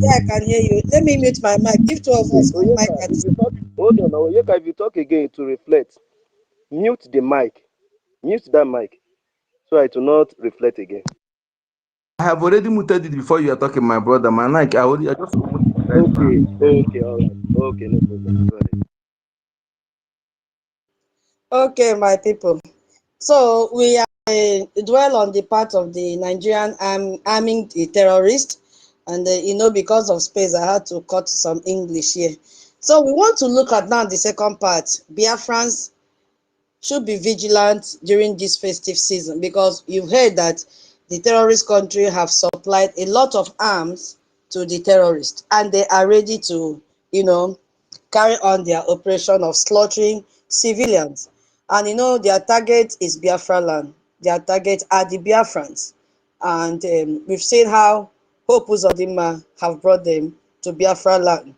Speaker 1: Yeah, I can hear you. Let me mute my mic. Give two of
Speaker 8: Okay,
Speaker 1: us one mic
Speaker 8: Oyeka,
Speaker 1: at
Speaker 8: if
Speaker 1: this.
Speaker 8: you talk, hold on, Oyeka, if you talk again to reflect, mute the mic. Mute that mic so I do not reflect again.
Speaker 3: I have already muted it before you are talking, my brother. My mic, I just muted it right now.
Speaker 8: Okay, all right. Okay, no problem. Go ahead.
Speaker 1: Okay, my people. So we dwell on the part of the Nigerian arming the terrorists, and because of space, I had to cut some English here. So we want to look at now the second part. Biafrans should be vigilant during this festive season because you've heard that the terrorist country have supplied a lot of arms to the terrorists, and they are ready to, carry on their operation of slaughtering civilians. And their target is Biafra land. Their target are the Biafrans. And we've seen how Hope Uzodinma have brought them to Biafra land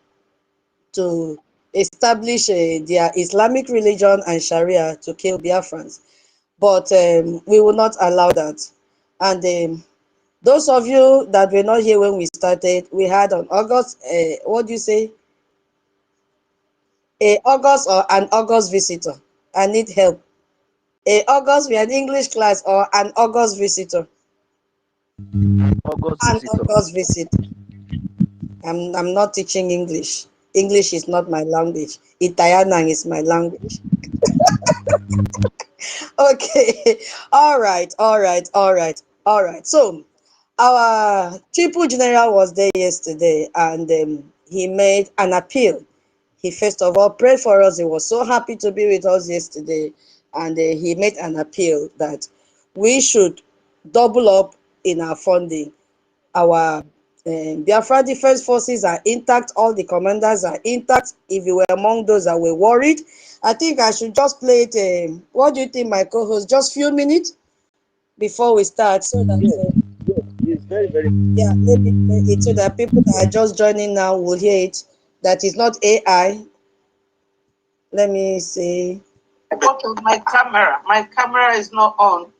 Speaker 1: to establish their Islamic religion and Sharia to kill Biafrans. But we will not allow that. And those of you that were not here when we started, we had on August, what do you say? August or an August visitor. I need help. August, we had English class or an August visitor.
Speaker 8: August
Speaker 1: And
Speaker 8: visitor.
Speaker 1: August visit. I'm not teaching English. English is not my language. Italian is my language. Okay. All right. All right. All right. All right. So our triple general was there yesterday, and he made an appeal. He first of all prayed for us. He was so happy to be with us yesterday, and he made an appeal that we should double up in our funding. Our Biafra Defense Forces are intact. All the commanders are intact. If you were among those that were worried, I think I should just play it. What do you think, my co-host? Just few minutes before we start, so that
Speaker 8: Yes, it's very, very.
Speaker 1: yeah, let me play it so that people that are just joining now will hear it. That is not AI. Let me see.
Speaker 10: What is my camera? My camera is not on.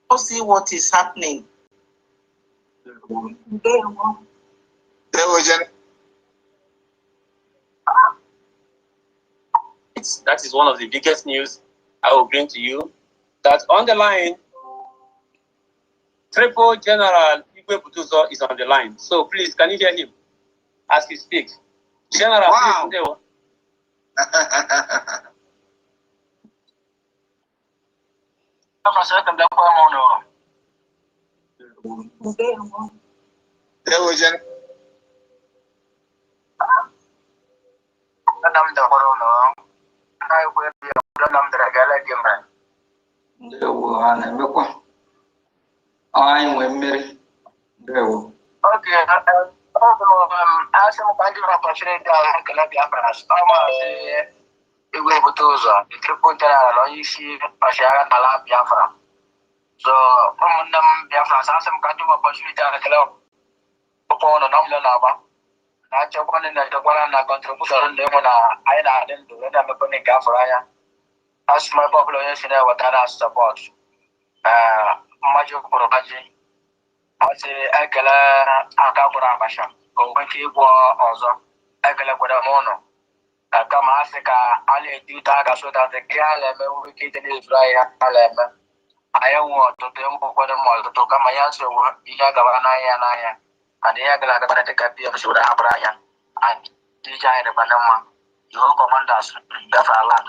Speaker 10: I'll see what is happening.
Speaker 2: That is one of the biggest news I will bring to you. That on the line, Triple General Igwe Butuzo is on the line. So please, can you hear him as he speaks? General, wow. Please,
Speaker 7: Okay, asem kwa ndio opportunity ya kala Biafra. Ama se Igwe Butuzo, the triple general on isi Ashara Kala Biafra. So, nam Biafra asem kwa ndio opportunity ya kala opo no namle na ba. Na chokwa na chokwa na contribution ndio na aina ndio ndio mekoni Biafra ya. As my population watana support. Majo Korokaji. Ati ekele aka gwara abacha ka o nweke ịgwọ ọzọ ekele gwara m kama asị ka a na-edi ụta aka so that nke a na-eme nwere ike ide n'ezuru anyị a na-eme anyị nwe ọtụtụ mgbekwado ma ọtụtụ kama ya nsogbu ihe gabara n'anya n'anya and ihe gara agabara dịka pm si were hapụrụ anya and ije anyị dịkwana mma ihu kọmandas gafere land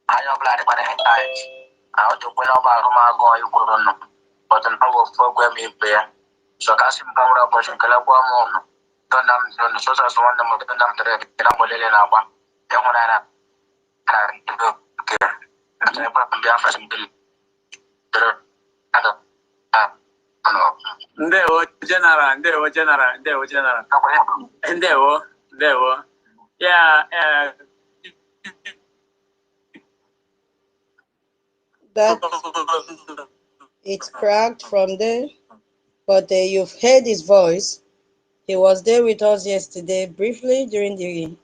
Speaker 7: anyị ọbụla dịkwana hit ahụtụkwe n'ọba agụmagụ ikwuru nọ but now we'll program here. So Kasim Kamara Boshin Kalaguamo, Donam, Sosa, one of the Donam, the Namolele Naba, Yamana, and I brought the African bill.
Speaker 2: General. Yeah,
Speaker 1: That it's cracked from there, but you've heard his voice. He was there with us yesterday briefly during the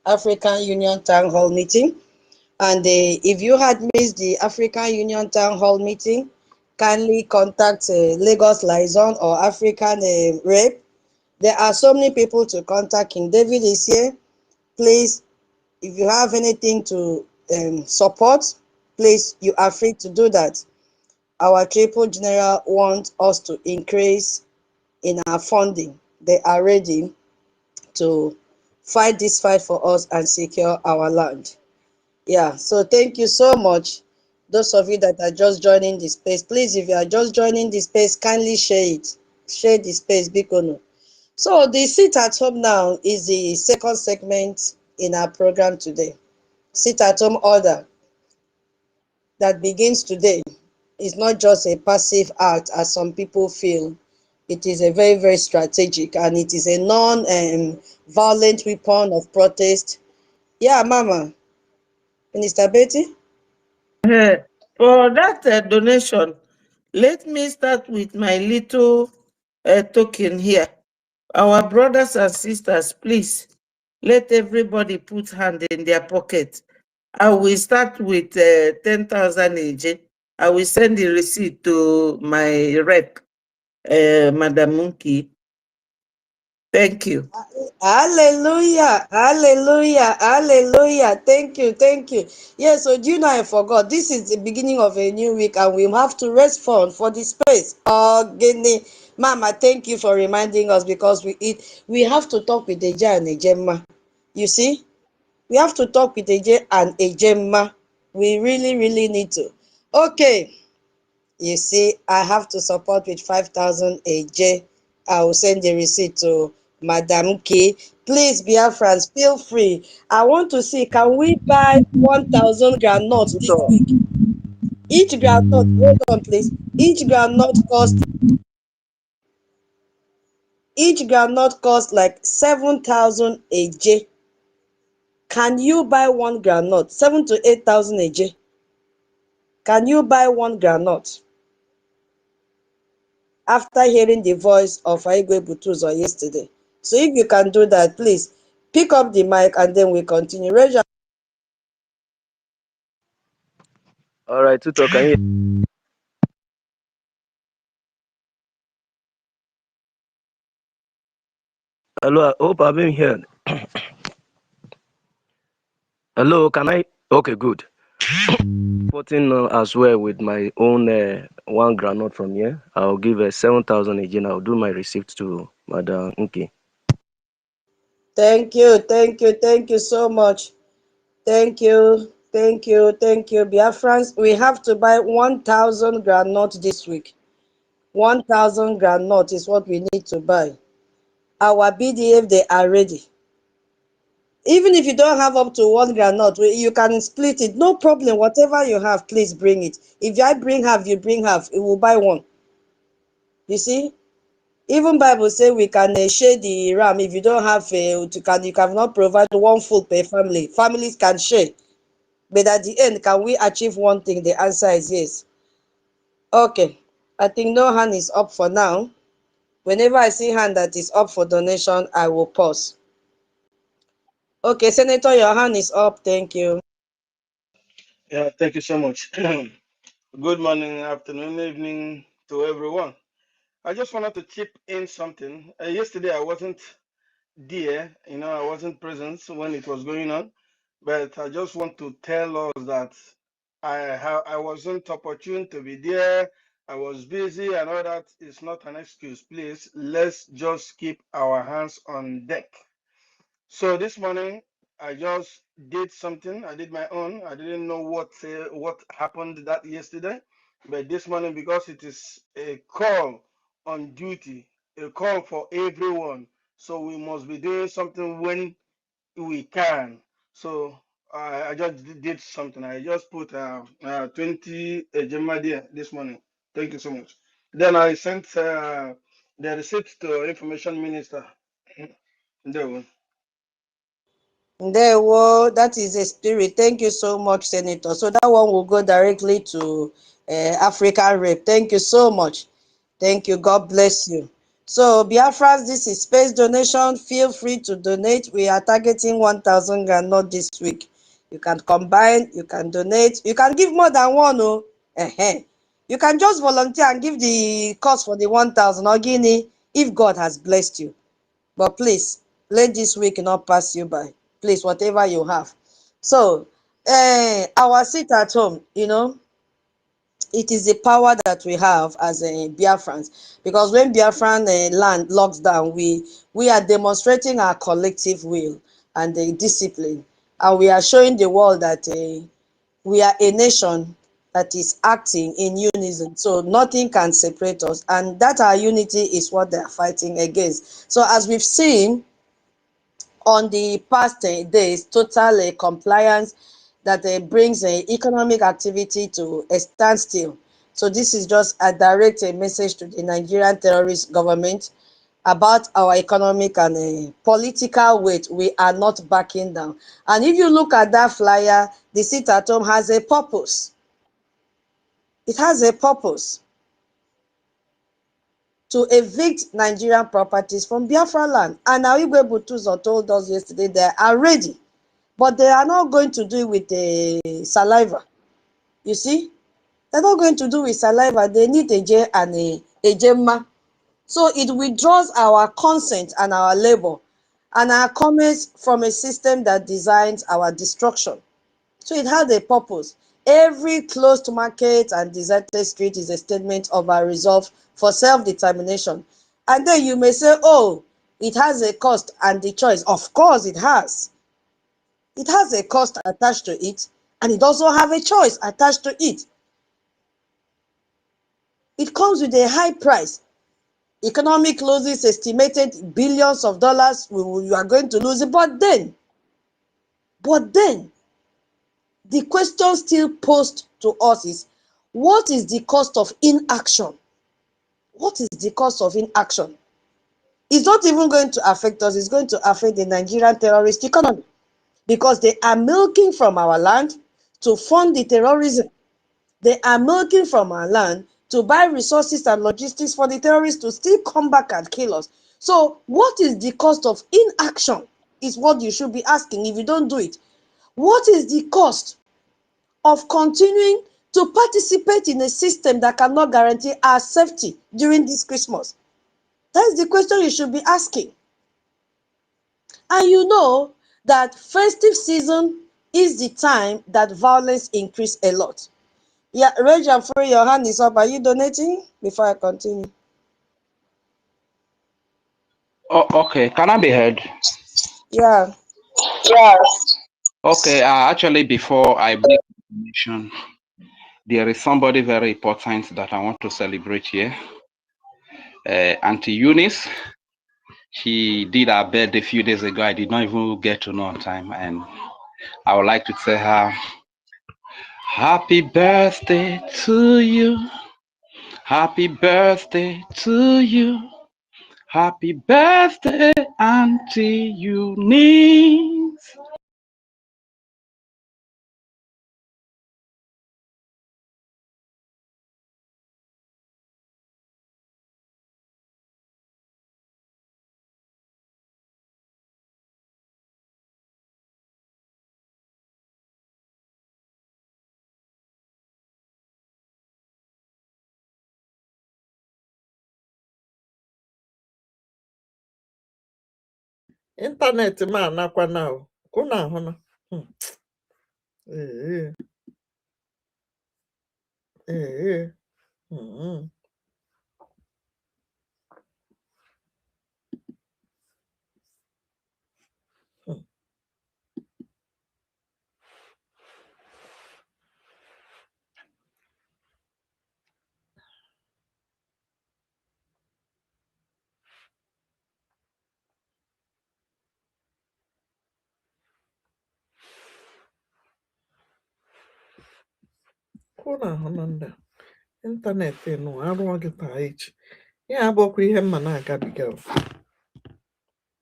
Speaker 1: African Union Town Hall meeting. And if you had missed the African Union Town Hall meeting, kindly contact Lagos Liaison or African Rep. There are so many people to contact. King David is here. Please, if you have anything to support, please, you are free to do that. Our Triple General wants us to increase in our funding. They are ready to fight this fight for us and secure our land. Yeah, so thank you so much. Those of you that are just joining the space, please, if you are just joining the space, kindly share it. Share the space, Bikono. So the sit at home now is the second segment in our program today. Sit at home order that begins today is not just a passive act as some people feel. It is a very, very strategic, and it is a non-violent weapon of protest. Yeah, Mama. Minister Betty?
Speaker 4: For that donation, let me start with my little token here. Our brothers and sisters, please, let everybody put hand in their pocket. I will start with 10,000 AJ. I will send the receipt to my rep, Madam Munki. Thank you.
Speaker 1: Hallelujah, hallelujah, hallelujah. Thank you, thank you. Yes, so do you know I forgot? This is the beginning of a new week and we have to respond for the space. Oh, Guinea. Mama, thank you for reminding us because we have to talk with Eja and Ejemma. You see? We have to talk with Eje and Ejemma. We really, really need to. Okay. You see, I have to support with 5,000 AJ. I will send the receipt to Madam K. Please, Biafrans, feel free. I want to see, can we buy 1,000 groundnuts this week? Each groundnut, hold on please. Each groundnut costs like 7,000 AJ. Can you buy one groundnut? 7 to 8,000 AJ. Can you buy one groundnut? After hearing the voice of Aigwe Butuzo yesterday. So if you can do that, please pick up the mic and then we continue.
Speaker 8: All right, Tuto, can you? Hello, I hope I've been heard. Hello, can I? Okay, good. Supporting as well with my own one granite from here. I'll give 7,000 again. I'll do my receipt to Madam Nke.
Speaker 1: Thank you, thank you, thank you so much. Thank you, thank you, thank you. Biafrans, we have to buy 1,000 groundnut this week. 1,000 groundnut is what we need to buy. Our BDF, they are ready. Even if you don't have up to 1 groundnut, you can split it. No problem. Whatever you have, please bring it. If I bring half, you bring half. We will buy one. You see? Even Bible say we can share the ram. If you don't have you cannot provide one food per family. Families can share. But at the end, can we achieve one thing? The answer is yes. Okay. I think no hand is up for now. Whenever I see hand that is up for donation, I will pause. Okay, Senator, your hand is up. Thank you.
Speaker 3: Yeah, thank you so much. Good morning, afternoon, evening to everyone. I just wanted to chip in something. Yesterday, I wasn't there, I wasn't present when it was going on, but I just want to tell us that I wasn't opportune to be there. I was busy, and all that is not an excuse. Please, let's just keep our hands on deck. So this morning, I just did something. I did my own. I didn't know what happened that yesterday, but this morning, because it is a call on duty, a call for everyone, so we must be doing something when we can. So I just did something. I just put 20 Gemma there this morning. Thank you so much. Then I sent the receipt to Information Minister. There.
Speaker 1: That is a spirit. Thank you so much, Senator. So that one will go directly to African Rape. Thank you so much. Thank you. God bless you. So, Biafras, this is space donation. Feel free to donate. We are targeting 1,000 not this week. You can combine, you can donate, you can give more than one. Oh. You can just volunteer and give the cost for the 1,000 or guinea if God has blessed you. But please, let this week not pass you by. Please, whatever you have. So, our seat at home, it is the power that we have as a Biafrans. Because when Biafran land locks down, we are demonstrating our collective will and the discipline. And we are showing the world that we are a nation that is acting in unison. So nothing can separate us. And that our unity is what they are fighting against. So as we've seen, on the past days, total compliance that brings economic activity to a standstill. So this is just a direct message to the Nigerian terrorist government about our economic and political weight. We are not backing down. And if you look at that flyer, the sit at home has a purpose. It has a purpose to evict Nigerian properties from Biafra land. And Igwe Butuzo told us yesterday they are ready. But they are not going to do it with saliva. You see? They're not going to do it with saliva. They need a J and a Gemma. So it withdraws our consent and our labor and our comments from a system that designs our destruction. So it has a purpose. Every closed market and deserted street is a statement of our resolve for self-determination. And then you may say, oh, it has a cost and the choice. Of course it has. It has a cost attached to it, and it also have a choice attached to it. It comes with a high price. Economic losses estimated billions of dollars. You are going to lose it. But then, the question still posed to us is, what is the cost of inaction? What is the cost of inaction? It's not even going to affect us. It's going to affect the Nigerian terrorist economy, because they are milking from our land to fund the terrorism. They are milking from our land to buy resources and logistics for the terrorists to still come back and kill us. So what is the cost of inaction is what you should be asking if you don't do it. What is the cost of continuing to participate in a system that cannot guarantee our safety during this Christmas? That is the question you should be asking. And you know that festive season is the time that violence increase a lot. Yeah, raise and free, your hand is up. Are you donating? Before I continue.
Speaker 11: Oh, okay. Can I be heard?
Speaker 1: Yeah.
Speaker 11: Okay. Actually, before I make the donation, there is somebody very important that I want to celebrate here. Auntie Eunice. She did her birthday a few days ago. I did not even get to know on time, and I would like to tell her, happy birthday to you. Happy birthday to you. Happy birthday, Auntie Eunice.
Speaker 9: Internet man nakwa now. Kuna hona. Eh. Eh. Mm. Kuna hona nda. Internet no arụ gị taa echi. Ya abụkwa ihe mma na-agabiga.